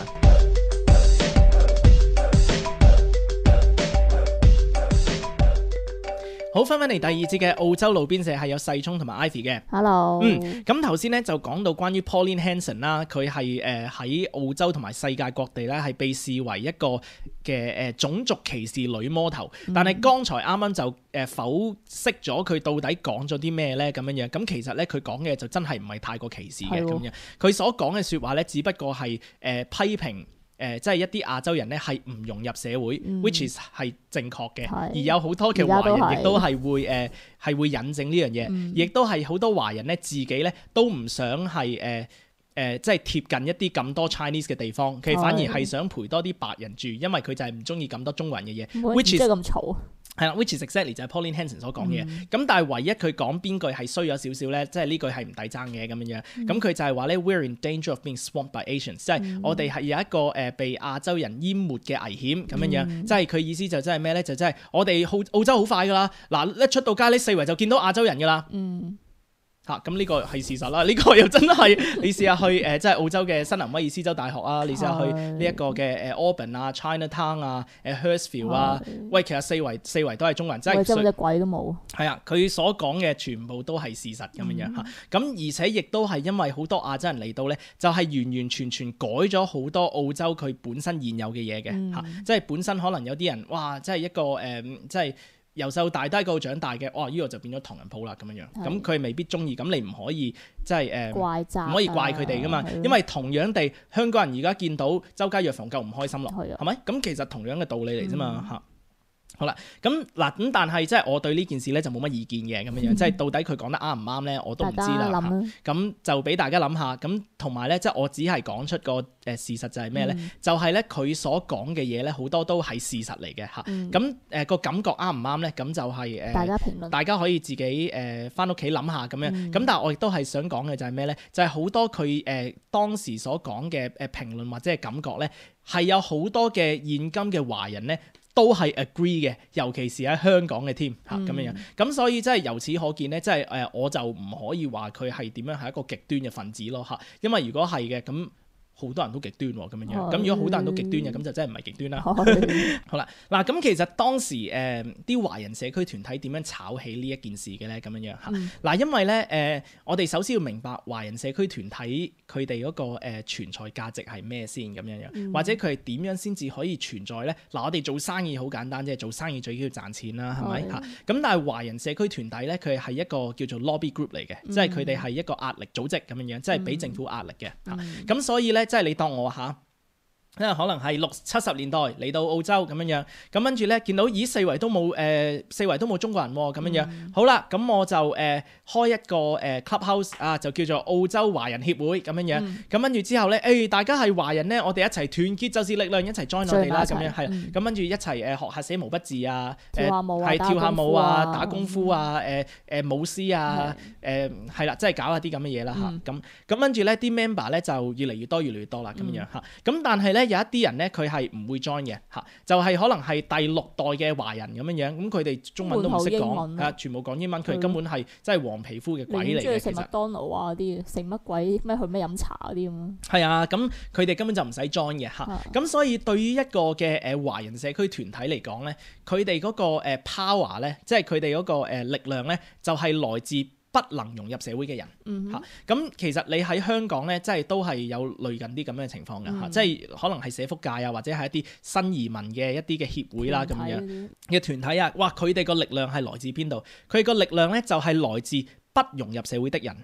好，翻返嚟第2節嘅澳洲路邊社係有細聰同埋 Ivy 嘅。Hello。咁頭先咧就講到關於 Pauline Hanson 啦，佢係喺澳洲同埋世界各地咧係被視為一個嘅種族歧視女魔頭。但係剛才啱啱就剖析咗佢到底講咗啲咩咧咁樣樣。咁其實咧佢講嘅就真係唔係太過歧視嘅咁樣。佢所講嘅説話咧，只不過係批評。即係一啲亞洲人咧係唔融入社會，which is 係正確嘅，而有好多嘅華人亦都係會引證呢樣嘢，亦都係好多華人咧自己咧都唔想係即係貼近一啲咁多 Chinese 嘅地方，佢反而係想陪多啲白人住，因為佢就係唔中意咁多中國人嘅嘢，which is 咁嘈。係啦 ，which is exactly 就係 Pauline Hanson 所講嘅嘢。咁但係唯一佢講邊句係衰咗少少咧，即係呢句係唔抵爭嘅咁樣樣。咁佢就係話咧 ，We're in danger of being swamped by Asians，即係我哋係有一個被亞洲人淹沒嘅危險咁樣樣。即係佢意思就真係咩咧？就真係我哋澳洲好快噶啦，嗱一出到街呢四圍就見到亞洲人噶啦。咁呢個係事實啦，呢個又真係你試下去即係澳洲嘅新南威爾斯州大學啊，你試下去呢一個嘅Auburn 啊、Chinatown 啊、Hurstville 啊，喂，其實四圍都係中國人，真係隻鬼都冇。係啊，佢所講嘅全部都係事實咁樣樣嚇，咁而且亦都係因為好多亞洲人嚟到咧，就係完完全全改咗好多澳洲佢本身現有嘅嘢嘅嚇，即係本身可能有啲人哇，即係一個即係。由細到大都喺嗰度長大嘅，呢個就變咗唐人鋪啦咁樣樣，咁佢未必中意，咁你唔可以即係唔可以怪佢哋噶嘛，因為同樣地，香港人而家見到周街藥房夠唔開心咯，係咪？咁其實同樣嘅道理嚟啫嘛嚇。好啦，咁但係即係我對呢件事咧就冇乜意見嘅咁樣樣，即係到底佢講得啱唔啱咧，我都唔知啦。咁就俾大家諗下，咁同埋咧即係我只係講出個事實就係咩咧？就係咧佢所講嘅嘢咧好多都係事實嚟嘅嚇。咁個感覺啱唔啱咧？咁就係大家評論，大家可以自己返屋企諗下咁樣。咁但係我亦都係想講嘅就係咩咧？就係好多佢當時所講嘅評論或者係感覺咧，係有好多嘅現今嘅華人咧，都係 agree 嘅，尤其是喺香港嘅添嚇咁樣樣，咁所以即係由此可見咧，即係我就唔可以話佢係點樣係一個極端嘅分子咯嚇，因為如果係嘅咁。好多人都極端喎咁樣樣，咁如果好多人都極端嘅，咁就真係唔係極端啦。好啦，嗱咁其實當時啲華人社區團體點樣炒起呢一件事嘅咧？咁樣樣嚇，嗱因為咧我哋首先要明白華人社區團體佢哋嗰個存在價值係咩先咁樣樣，或者佢係點樣先至可以存在咧？嗱我哋做生意好簡單啫，做生意最緊要賺錢啦，係咪嚇？咁但係華人社區團體咧，佢係一個叫做 lobby group 嚟嘅，即係佢哋係一個壓力組織咁樣樣，即係俾政府壓力嘅嚇。咁所以咧。即係你當我嚇，因為可能係60、70年代嚟到澳洲咁樣樣，咁跟住咧見到咦四圍都冇中國人喎咁樣樣，好啦，咁我就開一個clubhouse 啊，就叫做澳洲華人協會咁樣樣，咁跟住之後咧，大家係華人咧，我哋一齊團結就是力量，一齊 join 我哋啦咁樣，係啦，咁跟住一齊學下寫毛筆字啊，係跳下舞啊，打功夫啊，舞獅啊，係啦，即係搞下啲咁嘅嘢啦嚇，咁跟住咧啲 member 咧就越嚟越多啦咁樣嚇，咁但係咧有一啲人咧佢係唔會 join 嘅嚇，就係可能係第6代嘅華人咁樣樣，咁佢哋中文都唔識講，全部講英文，佢哋根本係真係黃皮膚嘅鬼嚟嘅。其實食麥當勞啊啲，食乜鬼咩去咩飲茶嗰啲咁。係啊，咁佢哋根本就唔使 join 嘅嚇，咁所以對於一個嘅華人社區團體嚟講咧，佢哋嗰個power 咧，即係佢哋嗰個力量咧，就係來自不能融入社會嘅人嚇，咁其實你喺香港咧，即係都係有類近啲咁樣嘅情況嘅嚇，即係可能係社福界啊，或者係一啲新移民嘅一啲嘅協會啦咁樣嘅團體啊，哇！佢哋個力量係來自邊度？佢個力量咧就係來自不融入社會的人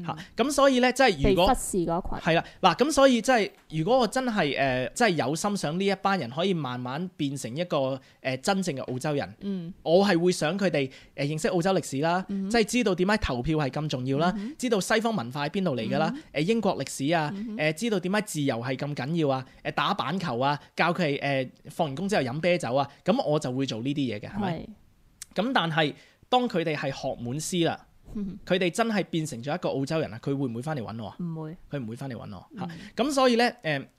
嚇，咁所以咧即係如果被忽視嗰群係啦，嗱咁所以即係如果我真係即係有心想呢一班人可以慢慢變成一個真正嘅澳洲人，我係會想佢哋認識澳洲歷史啦，即係知道點解投票係咁重要啦，知道西方文化喺邊度嚟㗎啦，英國歷史啊，知道點解自由係咁緊要啊，打板球啊，教佢哋放完工之後飲啤酒啊，咁我就會做呢啲嘢嘅，係咪？咁但係當佢哋係學滿師啦。佢哋真係變成咗一個澳洲人啊！佢會唔會翻嚟揾我啊？唔會，佢唔會翻嚟揾我嚇。咁所以咧，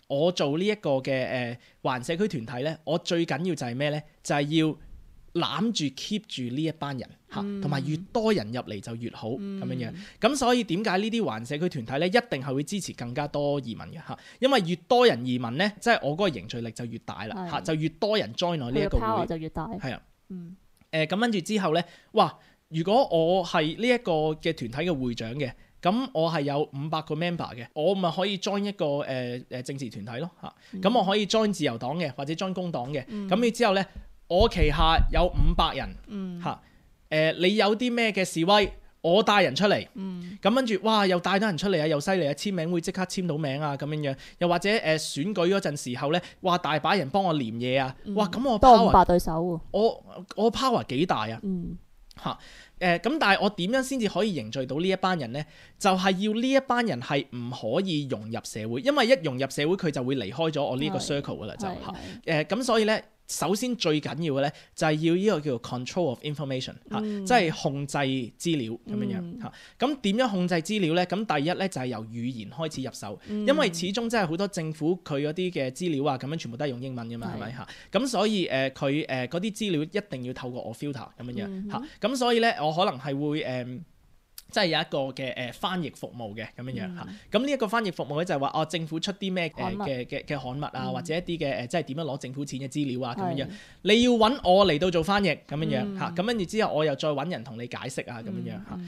我做呢一個嘅華人社區團體咧，我最緊要就係咩咧？就係要攬住 keep 住呢一班人嚇，同埋越多人入嚟就越好咁樣樣。咁所以點解呢啲華人社區團體咧，一定係會支持更加多移民嘅嚇？因為越多人移民咧，即係我嗰個凝聚力就越大啦嚇，就越多人 join 我呢一個會，佢嘅 power 就越大。係啊，咁跟住之後咧，哇！如果我係呢一個嘅團體嘅會長嘅，咁我係有500個 member 嘅，我咪可以 join 一個政治團體咯嚇。咁我可以 join 自由黨嘅，或者 join 工黨嘅。咁你之後咧，我旗下有500人嚇。你有啲咩嘅示威，我帶人出嚟。咁跟住，哇！又帶到人出嚟啊，又犀利啊！簽名會即刻簽到名啊，咁樣樣。又或者選舉嗰陣時候咧，哇！大把人幫我黏嘢啊。哇！咁我 power 多500對手喎。我 power 幾大啊？嚇咁，但係我點樣先至可以凝聚到呢一班人呢？就係要呢一班人係唔可以融入社會，因為一融入社會佢就會離開咗我呢個 circle 噶啦，就嚇咁，所以呢，首先最緊要嘅呢，就係要呢個叫做 control of information 嚇，即係控制資料咁樣樣嚇。咁點樣控制資料呢？咁第一呢，就係由語言開始入手，因為始終真係好多政府佢嗰啲嘅資料啊，咁樣全部都係用英文㗎嘛，係咪嚇？咁所以佢嗰啲資料一定要透過我 filter 咁樣樣嚇。咁所以呢，我可能係會即係有一個嘅翻譯服務嘅咁樣樣嚇。咁呢一個翻譯服務咧就係話政府出啲咩嘅刊物啊，或者一啲嘅即係點樣攞政府錢嘅資料啊咁樣樣，你要揾我嚟到做翻譯咁樣樣嚇。咁跟住之後我又再揾人同你解釋啊咁樣樣嚇。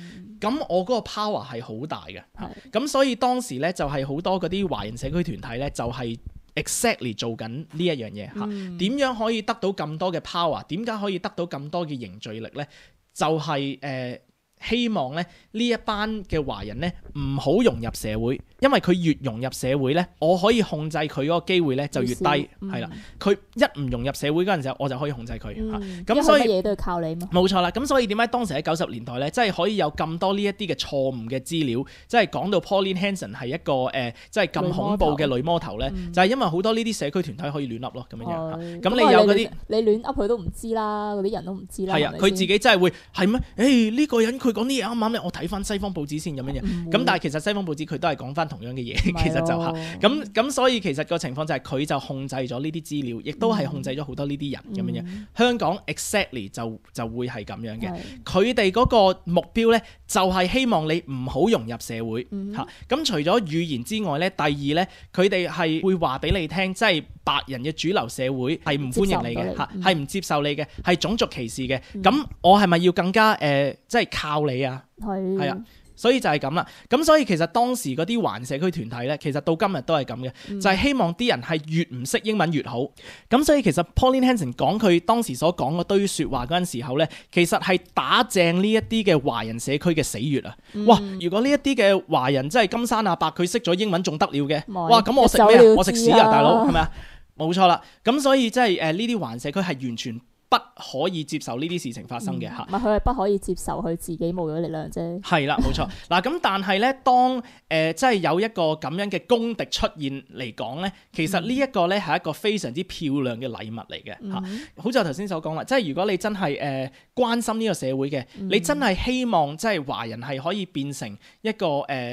咁我嗰個 power 係好大嘅嚇。咁所以當時咧就係好多嗰啲華人社區團體咧就係 exactly 做緊呢一樣嘢嚇。點樣可以得到咁多嘅 power？ 點解可以得到咁多嘅凝聚力咧？就係希望咧呢一班嘅華人咧唔好融入社會，因為佢越融入社會咧，我可以控制佢嗰個機會咧就越低，係啦。佢一唔融入社會嗰陣時候，我就可以控制佢嚇。咁所以乜嘢都要靠你嘛。冇錯啦。咁所以點解當時喺90年代咧，即係可以有咁多呢一啲嘅錯誤嘅資料，即係講到 Pauline Hanson 係一個即係咁恐怖嘅女魔頭咧，就係因為好多呢啲社區團體可以亂噏咯，咁樣樣。咁你有嗰啲你亂噏佢都唔知啦，嗰啲人都唔知啦。係啊，佢自己真係會係咩？誒呢個人佢講啲嘢啱唔啱咧？我睇翻西方報紙先咁樣樣。咁但係其實西方報紙佢都係講翻同樣嘅嘢，其實就係咁，所以其實個情況就係佢就控制咗呢啲資料，亦都係控制咗好多呢啲人咁樣樣。香港 exactly 就會係咁樣嘅。佢哋嗰個目標咧就係希望你唔好融入社會嚇。咁除咗語言之外咧，第二咧佢哋係會話俾你聽，即係白人嘅主流社會係唔歡迎你嘅嚇，係唔接受你嘅，係種族歧視嘅。咁我係咪要更加即係靠你啊？係啊。所以就係咁啦，咁所以其實當時嗰啲華人社區團體咧，其實到今日都係咁嘅，就係希望啲人係越唔識英文越好。咁所以其實 Pauline Hanson 講佢當時所講嗰堆説話嗰陣時候咧，其實係打正呢一啲嘅華人社區嘅死穴啊！哇！如果呢一啲嘅華人真係金山阿伯佢識咗英文仲得了嘅，哇！咁我食咩啊？我食屎啊，大佬係咪啊？冇錯啦，咁所以即係呢啲華人社區係完全不可以接受呢啲事情發生嘅嚇，唔係佢係不可以接受佢自己冇咗力量啫。係啦，冇錯。嗱咁，但係咧，當即係有一個咁樣嘅公敵出現嚟講咧，其實呢一個咧係一個非常之漂亮嘅禮物嚟嘅嚇。好似我頭先所講啦，即係如果你真係關心呢個社會嘅，你真係希望即係華人係可以變成一個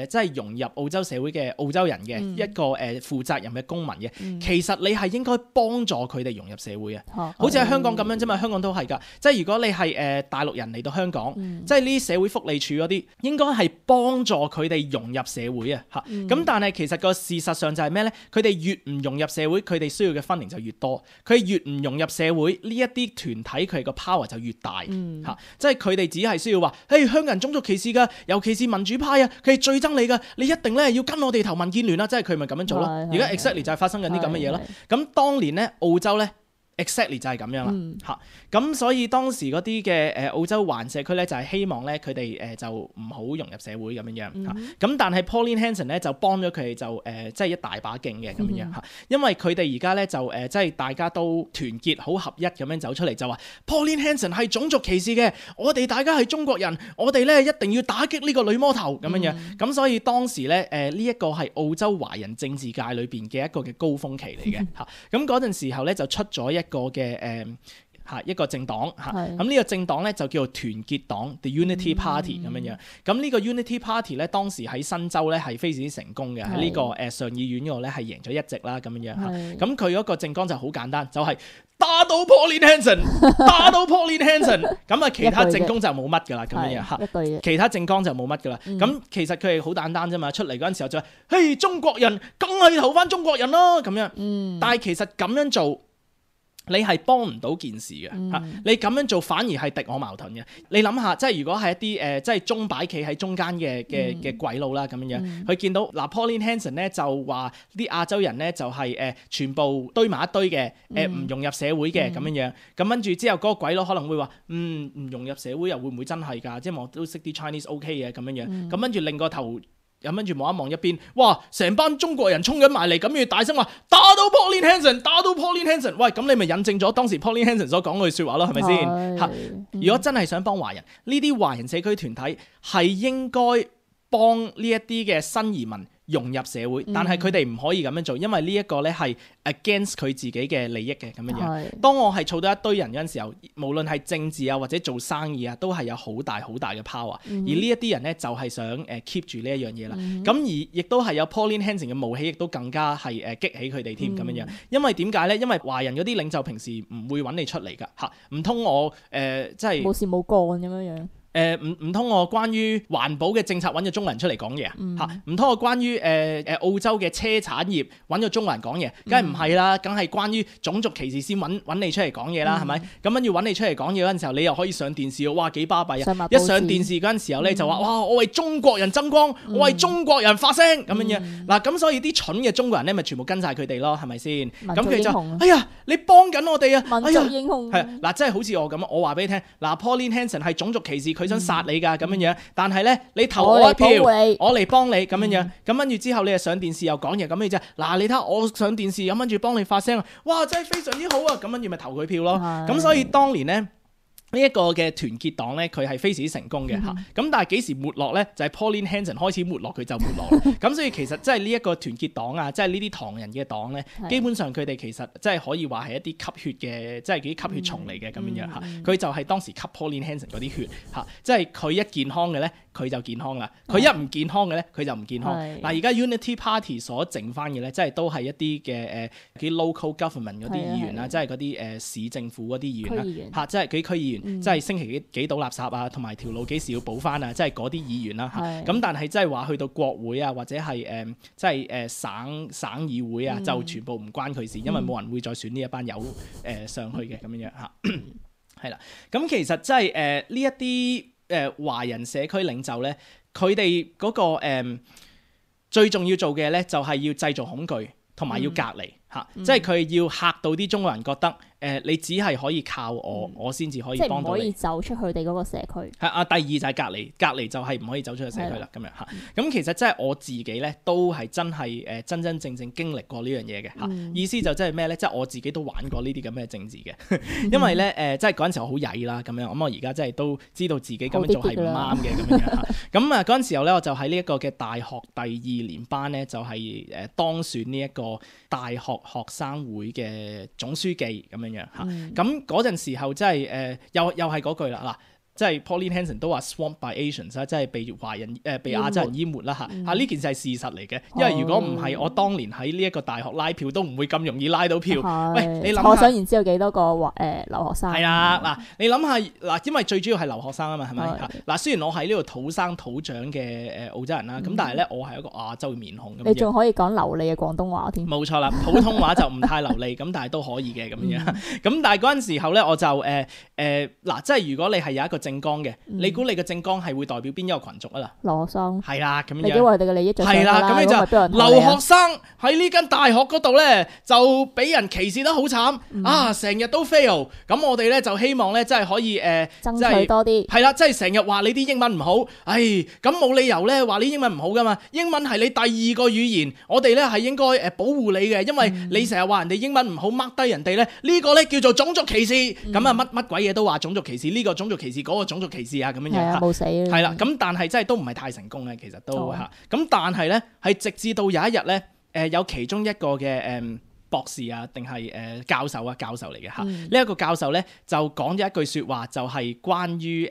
即係融入澳洲社會嘅澳洲人嘅一個負責任嘅公民嘅，其實你係應該幫助佢哋融入社會嘅。好似喺香港咁樣啫。香港都係㗎，即係如果你係大陸人嚟到香港，即係呢啲社會福利署嗰啲，應該係幫助佢哋融入社會啊嚇。咁但係其實個事實上就係咩咧？佢哋越唔融入社會，佢哋需要嘅funding就越多；佢越唔融入社會，呢一啲團體佢哋個 power 就越大嚇。即係佢哋只係需要話，誒香港人種族歧視㗎，尤其是民主派啊，佢哋最憎你㗎，你一定咧要跟我哋投民建聯啦，即係佢咪咁樣做咯。而家 exactly 就係發生緊啲咁嘅嘢咯。咁當年咧澳洲咧。exactly 就係咁樣啦嚇，咁所以當時嗰啲嘅澳洲華社區咧就係希望咧佢哋就唔好融入社會咁樣樣嚇，咁但係 Pauline Hanson 咧就幫咗佢哋就即係一大把勁嘅咁樣樣嚇，因為佢哋而家咧就即係大家都團結好合一咁樣走出嚟就話 Pauline Hanson 係種族歧視嘅，我哋大家係中國人，我哋咧一定要打擊呢個女魔頭咁樣樣，咁所以當時咧呢一個係澳洲華人政治界裏邊嘅一個嘅高峰期嚟嘅嚇，咁嗰陣時候咧就出咗一個嘅一個政黨嚇，咁呢個政黨咧就叫做團結黨 The Unity Party 咁樣樣。咁呢個 Unity Party 咧當時喺新州咧係非常之成功嘅，喺呢個上議院嗰度咧係贏咗一席啦咁樣樣嚇。咁佢嗰個政綱就好簡單，就係打倒 Pauline Hanson， 打倒 Pauline Hanson。咁啊其他政綱就冇乜噶啦咁樣樣嚇，其他政綱就冇乜噶啦。咁其實佢係好簡單啫嘛，出嚟嗰陣時候就話：嘿，中國人梗係投翻中國人咯咁樣。但係其實咁樣做，你係幫唔到件事嘅嚇，你咁樣做反而係敵我矛盾嘅。你諗下，即係如果係一啲即係鐘擺企喺中間嘅鬼佬啦咁樣樣，佢見到嗱 Pauline Hanson 咧就話啲亞洲人咧就係全部堆埋一堆嘅，唔融入社會嘅咁樣樣。咁跟住之後嗰個鬼佬可能會話唔融入社會又會唔會真係㗎？即係我都識啲 Chinese OK 嘅咁樣樣。咁跟住另個頭。咁跟住望一望一邊，哇！成班中國人衝緊埋嚟，咁要大聲話打到 Pauline Hanson， 打到 Pauline Hanson。喂，咁你咪引證咗當時 Pauline Hanson 所講嗰句説話咯，係咪先？嚇！如果真係想幫華人，呢啲華人社區團體係應該幫呢一啲嘅新移民融入社會，但係佢哋唔可以咁樣做，因為呢一個咧係 against 佢自己嘅利益嘅咁樣樣。當我係儲到一堆人嗰陣時候，無論係政治啊或者做生意啊，都係有好大好大嘅 power。而呢一啲人咧就係想keep 住呢一樣嘢啦。咁而亦都係有 Pauline Hanson 嘅武器，亦都更加係激起佢哋添咁樣樣。因為點解咧？因為華人嗰啲領袖平時唔會揾你出嚟㗎嚇，唔通我即係冇事冇幹咁樣樣。唔通我關於環保嘅政策揾咗中國人出嚟講嘢啊？嚇，唔通我關於澳洲嘅車產業揾咗中國人講嘢？梗係唔係啦，梗係關於種族歧視先揾你出嚟講嘢啦，係咪？咁跟住揾你出嚟講嘢嗰陣時候，你又可以上電視，哇幾巴閉啊！一上電視嗰陣時候咧就話哇，我為中國人爭光，我為中國人發聲咁樣樣。嗱咁所以啲蠢嘅中國人咧咪全部跟晒佢哋咯，係咪先？咁佢就哎呀，你幫緊我哋啊！民族英雄係嗱，即係好似我咁，我話俾你聽，嗱 Pauline Hanson 係種族歧視，佢想殺你㗎咁樣樣，但係咧你投我一票，我嚟幫你咁樣樣，咁跟住之後你又上電視又講嘢，咁你就嗱你睇下我上電視咁跟住幫你發聲，哇真係非常之好啊！咁跟住咪投佢票咯。咁所以當年咧。呢一個嘅團結黨咧，佢係非常之成功嘅嚇。咁但係幾時沒落咧？就係 Pauline Hanson 開始沒落，佢就沒落。咁所以其實即係呢一個團結黨啊，即係呢啲唐人嘅黨咧，基本上佢哋其實即係可以話係一啲吸血嘅，即係幾啲吸血蟲嚟嘅咁樣樣嚇。佢就係當時吸 Pauline Hanson 嗰啲血嚇，即係佢一健康嘅咧，佢就健康啦；佢一唔健康嘅咧，佢就唔健康。嗱而家 Unity Party 所剩翻嘅咧，即係都係一啲嘅啲 local government 嗰啲議員啦，即係嗰啲市政府嗰啲議員啦嚇，即係幾區議員。即係星期幾倒垃圾啊，同埋條路幾時要補翻啊，即係嗰啲議員啦嚇。咁但係即係話去到國會啊，或者係即係省議會啊，就全部唔關佢事，因為冇人會再選呢一班友上去嘅咁樣樣嚇。係啦，咁其實即係呢一啲華人社區領袖咧，佢哋嗰個最重要做嘅咧，就係要製造恐懼同埋要隔離嚇，即係佢要嚇到啲中國人覺得。你只係可以靠我先至可以幫到你，即係唔可以走出佢哋嗰個社區。係啊，第二就係隔離，隔離就係唔可以走出去社區啦。咁樣嚇，咁其實即係我自己咧，都係真係真真正正經歷過呢樣嘢嘅嚇。意思就即係咩咧？即係我自己都玩過呢啲咁嘅政治嘅，因為咧即係嗰陣時候好曳啦咁樣。咁我而家真係都知道自己咁樣做係唔啱嘅咁樣嚇。咁啊嗰陣時候咧，我就喺呢一個嘅大學第2年班咧，就係當選呢一個大學學生會嘅總書記咁樣。咁嗰陣時候真係又係嗰句啦嗱，即係 Pauline Hanson 都話 swamped by Asians 啦，即係被華人被亞洲人淹沒啦嚇呢件事係事實嚟嘅，因為如果唔係我當年喺呢一個大學拉票都唔會咁容易拉到票。喂，你諗下，我想然知道幾多個留學生？係啊嗱，你諗下嗱，因為最主要係留學生啊嘛，係咪嗱？雖然我係呢度土生土長嘅澳洲人啦，咁但係咧我係一個亞洲面孔咁樣。你仲可以講流利嘅廣東話添？冇錯啦，普通話就唔太流利，咁但係都可以嘅咁樣。咁但係嗰陣時候咧，我就嗱，即係如果你係有一個政綱嘅，你估你嘅政綱係會代表邊一個群族啊？嗱，留學生係啦，咁樣你為佢哋嘅利益着想啦。係啦，咁你就留學生喺呢間大學嗰度咧，就俾人歧視得好慘啊！成日都 fail， 咁我哋咧就希望咧，即係可以爭取多啲。係啦，即係成日話你啲英文唔好，唉，咁冇理由咧話你英文唔好噶嘛。英文係你第二個語言，我哋咧係應該保護你嘅，因為你成日話人哋英文唔好，mark低人哋咧，呢個咧叫做種族歧視。咁啊乜鬼嘢都話種族歧視，呢個種族歧視，嗰個種族歧視啊咁樣樣。冇死。係啦，咁但係真係都唔係太成功嘅，其實都嚇。咁但係咧係直至到有一日咧，有其中一個嘅博士啊，定係教授嚟嘅嚇。呢一個教授咧就講咗一句説話，就係關於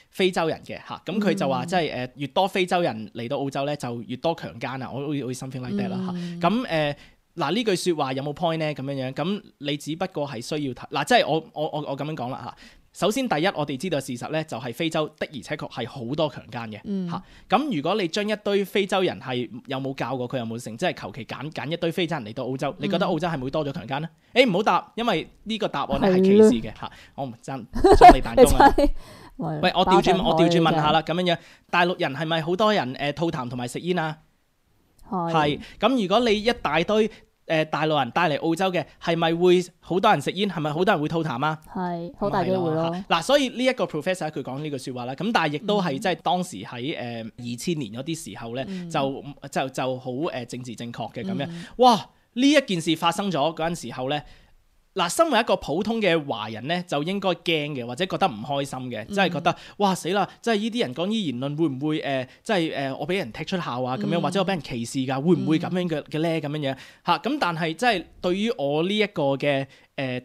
非洲人嘅嚇。咁佢就話即係越多非洲人嚟到澳洲咧，就越多強姦啊！我會 something like that 啦嚇。咁嗱呢句説話有冇 point 咧？咁樣樣咁你只不過係需要嗱，即係我咁樣講啦嚇。首先第一，我哋知道事實咧，就係非洲的而且確係好多強姦嘅嚇。咁如果你將一堆非洲人係有冇教過佢有冇成，即係求其揀一堆非洲人嚟到澳洲，你覺得澳洲係咪會多咗強姦咧？唔好答，因為呢個答案咧係歧視嘅嚇。我唔爭你彈弓啊！喂，我調轉問下啦，咁樣樣大陸人係咪好多人吐痰同埋食煙啊？係。咁如果你一大堆大陸人帶嚟澳洲嘅，係咪會好多人食煙？係咪好多人會吐痰啊？係，好大機會咯。嗱，所以呢一個 professor 佢講呢句説話啦，咁但係亦都係即係當時喺2000年嗰啲時候咧，就好政治正確嘅咁樣。哇！呢一件事發生咗嗰陣時候咧。嗱，身為一個普通嘅華人咧，就應該驚嘅，或者覺得唔開心嘅，即係覺得哇死啦！即係呢啲人講呢言論會唔會即係我俾人踢出校啊咁樣，或者我俾人歧視㗎，會唔會咁樣嘅咧咁樣嚇？咁但係即係對於我呢一個嘅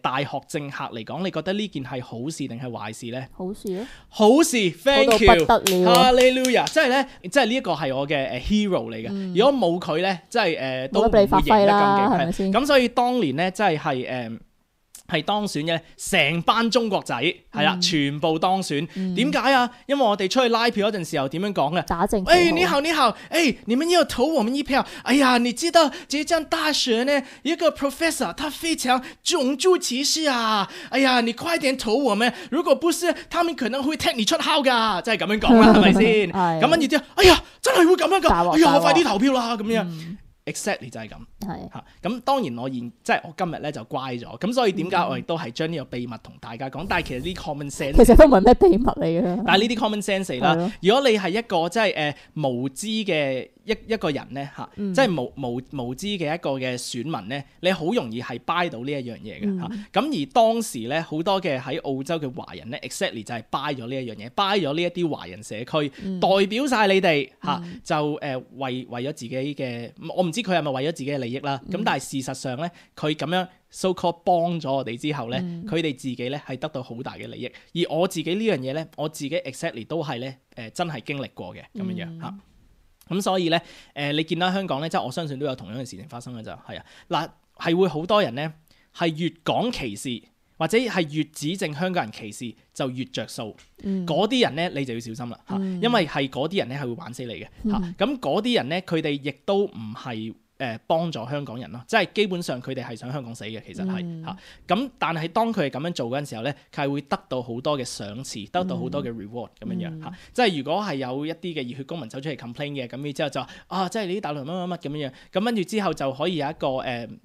大學政客嚟講，你覺得呢件係好事定係壞事咧？好事咯，好事 ，thank you，哈利路亞！即係咧，即係呢一個係我嘅hero 嚟嘅。如果冇佢咧，即係都唔會贏得咁勁，係咪先？咁所以當年咧，即係係當選嘅，成班中國仔係啦，全部當選。點解啊？因為我哋出去拉票嗰陣時候點樣講嘅？打政府。你好，你們要投我們一票。哎呀，你知道浙江大學呢一個 professor 他非常種族歧視啊！哎呀，你快點投我們，如果不是，他們可能會踢你出校㗎。即係咁樣講啦，係咪先？咁跟住之後，哎呀，真係會咁樣㗎！哎呀，我快啲投票啦咁樣。Exactly 就係咁，嚇咁當然即係我今日咧就乖咗，咁所以點解我亦都係將呢個秘密同大家講？但係其實呢 common sense 其實都唔係咩秘密嚟嘅。但係呢啲 common sense 啦。如果你係一個即係無知嘅一個人咧嚇，即係無知嘅一個嘅選民咧，你好容易係 buy 到呢一樣嘢嘅嚇。咁而當時咧好多嘅喺澳洲嘅華人咧 exactly 就係 buy 咗呢一樣嘢，buy 咗呢一啲華人社區，代表晒你哋嚇，就為咗自己嘅我唔知佢係咪為咗自己嘅利益啦，咁但係事實上咧，佢咁樣 so called 幫咗我哋之後咧，佢哋自己咧係得到好大嘅利益，而我自己呢樣嘢咧，我自己 exactly 都係咧真係經歷過嘅咁樣樣嚇，咁所以咧你見到香港咧，即係我相信都有同樣嘅事情發生嘅就係啊嗱，係會好多人咧係越講歧視或者係越指正香港人歧視就越着數，嗰啲人咧你就要小心啦嚇，因為係嗰啲人咧係會玩死你嘅嚇，咁嗰啲人咧佢哋亦都唔係幫助香港人咯，即係基本上佢哋係想香港死嘅，其實係嚇。咁但係當佢係咁樣做嗰陣時候咧，佢係會得到好多嘅賞賜，得到好多嘅 reward 咁樣樣嚇。即係如果係有一啲嘅熱血公民走出嚟 complain 嘅，咁然之後就話即係你啲大陸乜乜乜咁樣樣，咁跟住之後就可以有一個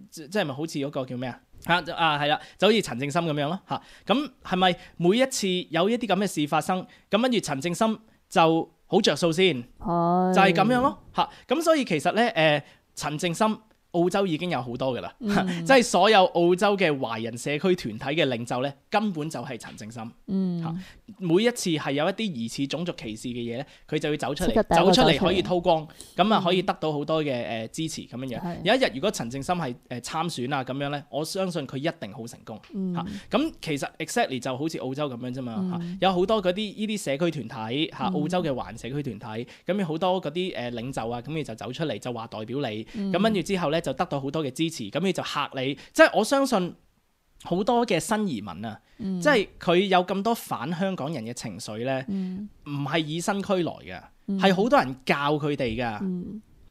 即係咪好似嗰個叫咩啊？係啦，就好似陳正深咁樣咯嚇。咁係咪每一次有一啲咁嘅事發生，咁跟住陳正深就好着數先？就係咁樣咯嚇。咁所以其實咧陳正深澳洲已經有好多㗎啦，即係所有澳洲嘅華人社區團體嘅領袖咧，根本就係陳正深。每一次係有一啲疑似種族歧視嘅嘢咧，佢就要走出嚟可以韜光，咁啊可以得到好多嘅支持咁樣樣。有一日如果陳正深係參選啊咁樣咧，我相信佢一定好成功嚇。咁其實 exactly 就好似澳洲咁樣啫嘛嚇，有好多嗰啲依啲社區團體嚇，澳洲嘅華人社區團體，咁有好多嗰啲領袖啊，咁你就走出嚟就話代表你，咁跟住之後咧就得到好多嘅支持，咁你就嚇你，即係我相信好多嘅新移民啊，即係佢有咁多反香港人嘅情緒咧，唔係以身俱來嘅，係好多人教佢哋噶。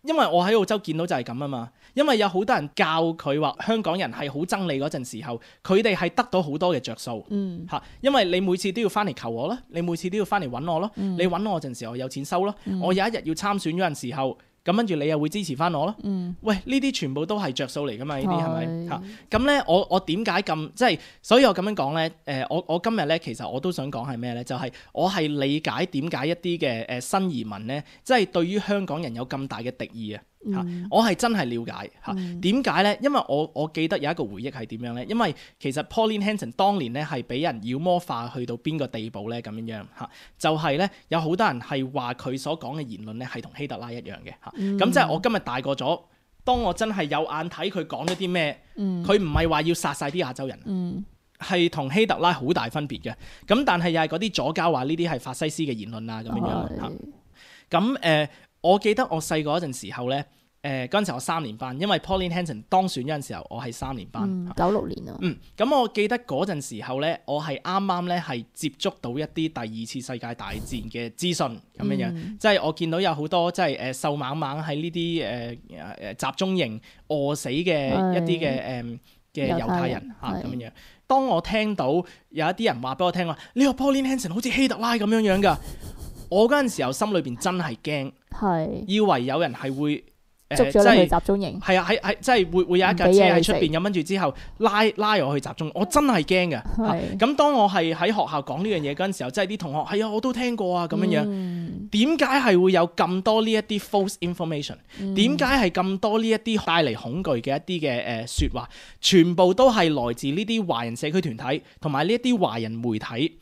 因為我喺澳洲見到就係咁啊嘛，因為有好多人教佢話香港人係好憎你嗰陣時候，佢哋係得到好多嘅着數嚇，因為你每次都要翻嚟求我咯，你每次都要翻嚟揾我咯，你揾我嗰陣時候我有錢收咯，我有一日要參選嗰陣時候。咁跟住你又會支持翻我咯？喂，呢啲全部都係着數嚟噶嘛？呢啲係咪嚇？咁咧，我點解咁即係？所以我咁樣講咧，我今日咧其實我都想講係咩咧？就係我係理解點解一啲嘅新移民咧，即係對於香港人有咁大嘅敵意啊！我係真係了解嚇點解咧？因為我記得有一個回憶係點樣咧？因為其實 Pauline Hanson 當年咧係俾人妖魔化去到邊個地步咧咁樣嚇，就係咧有好多人係話佢所講嘅言論咧係同希特拉一樣嘅嚇。咁即係我今日大個咗，當我真係有眼睇佢講咗啲咩，佢唔係話要殺晒啲亞洲人，係同希特拉好大分別嘅。咁但係又係嗰啲左膠話呢啲係法西斯嘅言論啊咁樣嚇。咁我記得我細個嗰陣時候咧，嗰陣時我3年班，因為 Pauline Hanson 當選嗰陣時候，我係3年班，96年啊。咁我記得嗰陣時候咧，我係啱啱咧係接觸到一啲第二次世界大戰嘅資訊咁樣樣，即係我見到有好多即係瘦猛猛喺呢啲集中營餓死嘅一啲嘅猶太人嚇咁樣樣。當我聽到有一啲人話俾我聽話，呢個 Pauline Hanson 好似希特拉咁樣樣㗎，我嗰陣時候心裏邊真係驚，以為有人係會捉咗你去集中營，係啊，係即係會有一架車喺出邊，咁跟住之後拉我去集中，我真係驚嘅。咁當我係喺學校講呢樣嘢嗰陣時候，即係啲同學係啊，我都聽過啊咁樣樣。點解係會有咁多呢一啲 false information？點解係咁多呢一啲帶嚟恐懼嘅一啲嘅説話？全部都係來自呢啲華人社區團體同埋呢一啲華人媒體。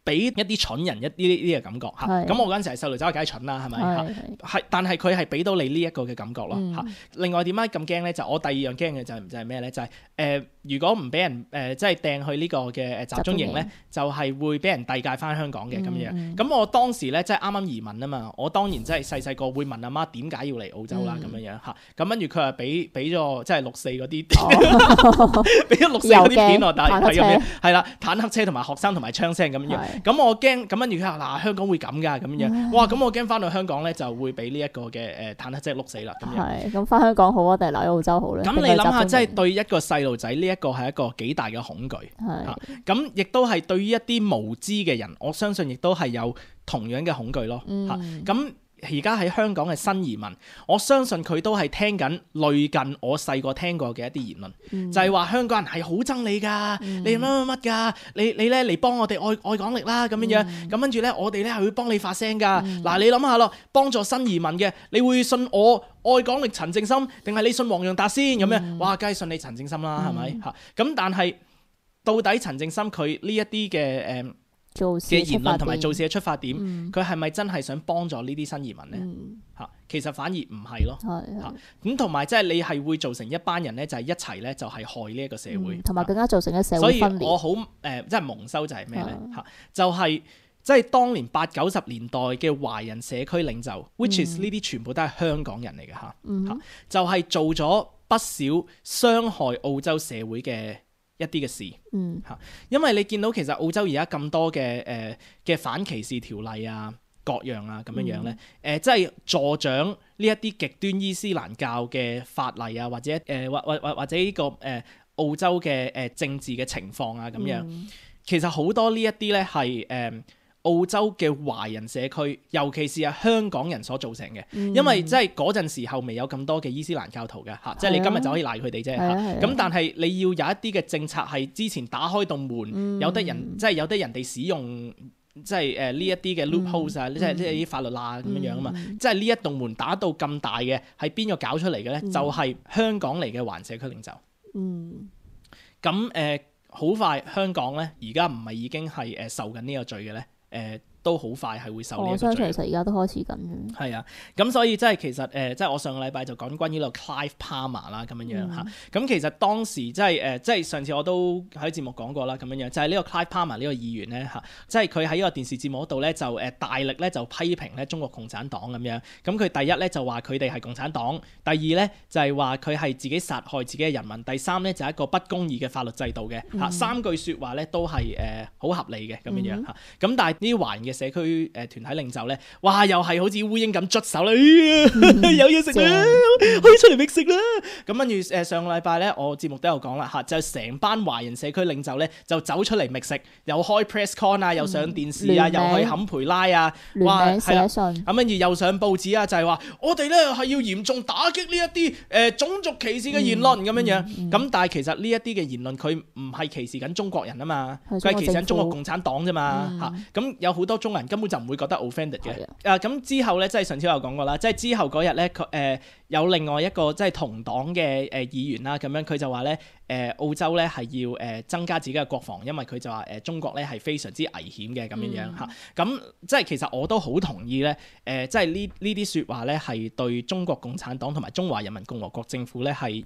俾一啲蠢人呢啲嘅感覺嚇。咁我嗰陣時係細路仔，梗係蠢啦，係咪嚇？係，但係佢係俾到你呢一個嘅感覺咯嚇。另外點解咁驚咧？就我第二樣驚嘅就係咩咧？就係如果唔俾人即係掟去呢個嘅集中營咧，就係會俾人遞解翻香港嘅咁樣。咁我當時咧即係啱啱移民啊嘛，我當然即係細個會問阿媽點解要嚟澳洲啦咁樣嚇。咁跟住佢話俾咗即係六四嗰啲，俾咗六四嗰啲片我睇咁樣，係啦，坦克車同埋學生同埋槍聲咁樣。咁我驚，咁跟住佢話嗱香港會咁㗎咁樣。哇！咁我驚翻到香港咧就會俾呢一個嘅坦克車碌死啦咁樣。係咁翻香港好啊，定係留喺澳洲好咧？咁你諗下，即係對一個細路仔呢一個係一個幾大嘅恐懼。咁亦都係對於一啲無知嘅人，我相信亦都係有同樣嘅恐懼咯。咁而家喺香港嘅新移民，我相信佢都係聽緊類近我細個聽過嘅一啲言論，就係話香港人係好憎你㗎，你乜㗎，你咧嚟幫我哋愛港力啦咁樣。咁跟住咧，我哋咧係會幫你發聲㗎。嗱，你諗下咯，幫助新移民嘅，你會信我愛港力陳正深，定係你信黃洋達先咁樣？哇，梗係信你陳正深啦，係咪嚇？咁但係到底陳正深佢呢一啲嘅嘅言論同埋做事嘅出發點，佢係咪真係想幫助呢啲新移民咧？其實反而唔係咯。咁同埋即係你係會造成一班人咧，就係一齊咧，就係害呢一個社會，同埋更加造成一個社會分裂。所以我好即係蒙羞就係咩咧？就係即係當年80-90年代嘅華人社區領袖，which is 呢啲全部都係香港人嚟嘅嚇，就係做咗不少傷害澳洲社會嘅一啲嘅事，因為你見到其實澳洲而家咁多嘅反歧視條例啊、各樣啊咁樣咧，即係助長呢一啲極端伊斯蘭教嘅法例啊，或者或者呢個澳洲嘅政治嘅情況啊咁樣，其實好多呢一啲咧係澳洲嘅華人社區，尤其是係香港人所造成嘅，因為即係嗰陣時候未有咁多嘅伊斯蘭教徒嘅嚇，即係你今日就可以賴佢哋啫嚇。咁但係你要有一啲嘅政策係之前打開棟門，有得人即係有得人哋使用，即係呢一啲嘅 loopholes 啊，即係啲法律啦咁樣啊嘛。即係呢一棟門打到咁大嘅係邊個搞出嚟嘅咧？就係香港嚟嘅華人社區領袖。咁好快香港咧，而家唔係已經係受緊呢個罪嘅咧？都好快係會受呢一個罪。其實而家都開始緊嘅。係啊，咁所以即係其實即係我上個禮拜就講關於呢個 Clive Palmer 啦咁樣嚇。咁其實當時即係上次我都喺節目講過啦咁樣，就係呢個 Clive Palmer 呢個議員咧嚇，即係佢喺呢個電視節目嗰度咧就大力咧就批評咧中國共產黨咁樣。咁佢第一咧就話佢哋係共產黨，第二咧就係話佢係自己殺害自己嘅人民，第三咧就係一個不公義嘅法律制度嘅嚇。三句説話咧都係好合理嘅咁樣嚇。咁但係呢啲華人嘅社區團體領袖咧，哇！又係好似烏蠅咁捽手啦，有嘢食啦，可以出嚟覓食啦。咁跟住上個禮拜咧，我節目都有講啦嚇，就成班華人社區領袖咧就走出嚟覓食，又開 press con 啊，又上電視啊，又去坎培拉啊，哇！係啦，咁跟住又上報紙啊，就係話我哋咧係要嚴重打擊呢一啲種族歧視嘅言論咁樣樣。咁但係其實呢一啲嘅言論佢唔係歧視緊中國人啊嘛，佢係歧視緊中國共產黨啫嘛嚇。咁有好多中國人根本就唔會覺得 offended 嘅。咁之後咧，即係上次我有講過啦，即係之後嗰日咧，有另外一個即係同黨嘅議員啦，咁樣佢就話咧，澳洲咧係要增加自己嘅國防，因為佢就話中國咧係非常之危險嘅咁樣樣嚇。咁即係其實我都好同意咧，即係呢啲説話咧係對中國共產黨同埋中華人民共和國政府咧係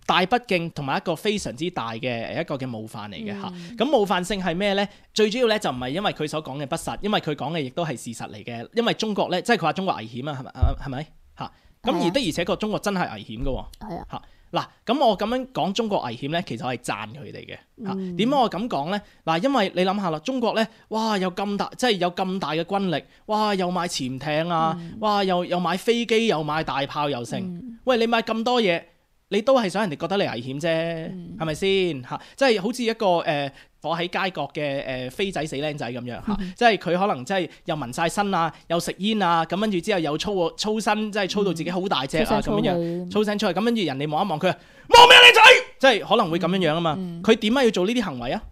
大不敬同埋一個非常之大嘅一個嘅冒犯嚟嘅嚇。咁冒犯性係咩咧？最主要咧就唔係因為佢所講嘅不實，因為佢講嘅亦都係事實嚟嘅。因為中國咧，即係佢話中國危險啊，係咪嚇？咁而的而且確中國真係危險嘅喎。係啊嚇。嗱，咁我咁樣講中國危險咧，其實我係讚佢哋嘅嚇。點解我咁講咧？嗱，因為你諗下啦，中國咧，哇，有咁大，即係有咁大嘅軍力，哇，又買潛艇啊，哇，又買飛機，又買大炮，又成。喂，你買咁多嘢，你都係想人哋覺得你危險啫，係咪先嚇？即係好似一個坐喺街角嘅飛仔死僆仔咁樣嚇，即係佢可能即係又紋晒身啊，又食煙啊，咁跟住之後又粗身，即係粗到自己好大隻啊咁樣，粗聲出去，咁跟住人哋望一望佢，望咩你仔？即係可能會咁樣啊嘛。佢點解要做呢啲行為啊？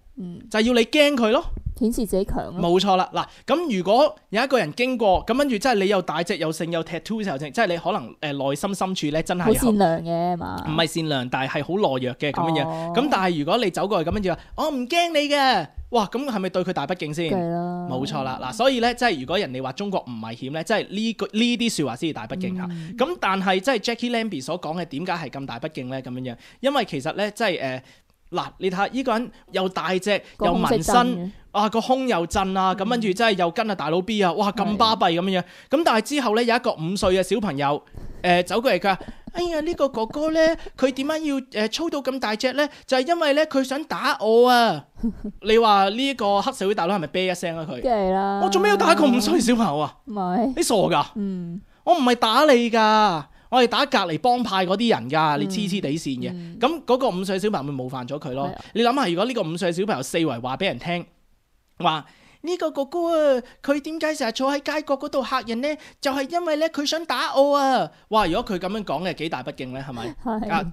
就係要你驚佢咯。顯示自己強咯。冇錯啦，嗱咁如果有一個人經過，咁跟住即係你又大隻又剩又 tattoo 又剩，即係你可能內心深處咧真係好善良嘅嘛，唔係善良，但係好懦弱嘅咁樣。哦咁但係如果你走過去咁跟住話，我唔驚你嘅，哇咁係咪對佢大不敬先？冇錯啦，嗱所以咧即係如果人哋話中國唔危險咧，即係呢啲説話先至大不敬嚇。咁但係即係 Jackie Lambie 所講嘅點解係咁大不敬咧咁樣？因為其實咧即係嗱，你睇下呢個人又大隻又紋身，啊個胸又震啊，咁跟住真係又跟啊大佬 B 啊，哇咁巴閉咁樣。咁但係之後咧有一個5歲嘅小朋友走過嚟，佢話：哎呀呢個哥哥咧，佢點解要操到咁大隻咧？就係因為咧佢想打我啊！你話呢一個黑社會大佬係咪啤一聲啊佢？梗係啦！我做咩要打一個5歲小朋友啊？唔係你傻㗎？我唔係打你㗎。我哋打隔離幫派嗰啲人㗎，你黐黐地線嘅，咁嗰個5歲小朋友咪冒犯咗佢咯？你諗下，如果呢個5歲小朋友四圍話俾人聽，話呢個哥哥啊，佢點解成日坐喺街角嗰度嚇人呢？就係因為咧佢想打我啊！哇！如果佢咁樣講嘅幾大不敬咧，係咪？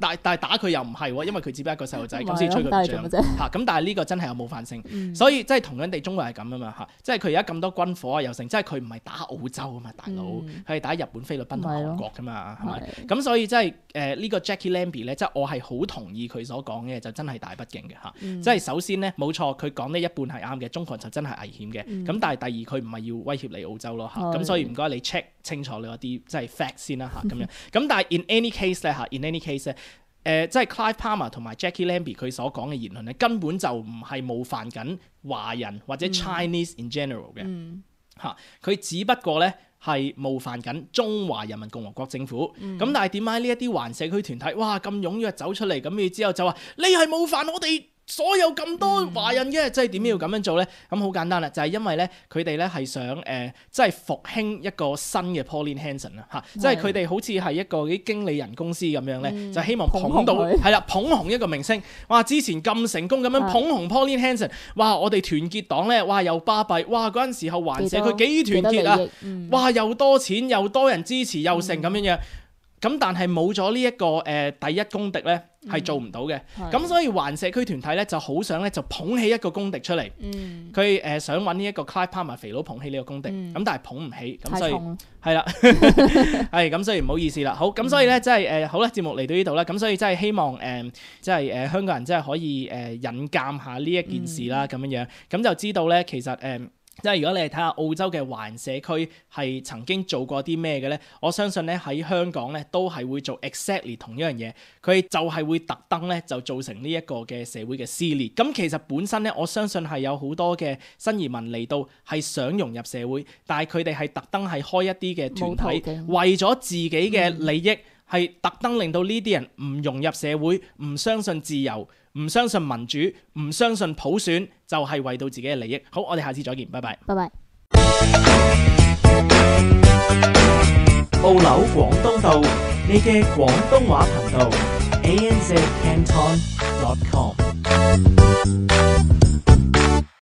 但係打佢又唔係喎，因為佢只不過一個細路仔，咁先吹佢唔脹嚇。咁但係呢個真係有冒犯性，所以即係同樣地，中國係咁啊嘛嚇，即係佢而家咁多軍火啊又成，即係佢唔係打澳洲啊嘛，大佬，佢係打日本、菲律賓同韓國噶嘛，係咪？咁所以即係呢個 Jackie Lambie 咧，即係我係好同意佢所講嘅，就真係大不敬嘅嚇。即係首先咧，冇錯，佢講呢一半係啱嘅，中國就真係危險嘅。咁但係第二佢唔係要威脅你澳洲咯嚇，咁所以唔該你 check 清楚你嗰啲即係 fact 先啦嚇咁樣。咁但係 in any case 咧嚇，in any case 咧，即係 Clive Palmer 同埋 Jackie Lambie 佢所講嘅言論咧，根本就唔係冒犯緊華人或者 Chinese in general 嘅嚇，佢只不過咧係冒犯緊中華人民共和國政府。咁但係點解呢一啲環社區團體哇咁踴躍走出嚟咁之後就話你係冒犯我哋所有咁多華人嘅，即係點要咁樣做咧？咁好簡單啦，就係因為咧佢哋咧係想即係復興一個新嘅 Pauline Hanson 啦嚇，即係佢哋好似係一個啲經理人公司咁樣咧，就希望捧到係啦，捧紅一個明星。哇！之前咁成功咁樣捧紅 Pauline Hanson，哇！我哋團結黨咧，哇又巴閉，哇嗰陣時候環社區幾團結啊！哇又多錢又多人支持又成咁樣樣。咁但係冇咗呢一個第一公敵咧，係做唔到嘅。咁所以環社區團體咧就好想咧就捧起一個公敵出嚟。佢想揾呢一個 Clive Palmer 肥佬捧起呢個公敵，咁但係捧唔起，咁所以係啦，係咁所以唔好意思啦。好，咁所以咧即係好啦，節目嚟到呢度啦。咁所以真係希望即係香港人真係可以引鑑下呢一件事啦，咁樣樣，咁就知道咧其實即係如果你係睇下澳洲嘅華人社區係曾經做過啲咩嘅咧，我相信咧喺香港咧都係會做 exactly 同一樣嘢，佢就係會特登咧就造成呢一個嘅社會嘅撕裂。咁其實本身咧，我相信係有好多嘅新移民嚟到係想融入社會，但係佢哋係特登係開一啲嘅團體，為咗自己嘅利益係特登令到呢啲人唔融入社會，唔相信自由，唔相信民主，唔相信普選，就係為到自己嘅利益。好，我哋下次再見，拜拜。拜拜。澳紐廣東道，你嘅廣東話頻道 ANZ Canton.com。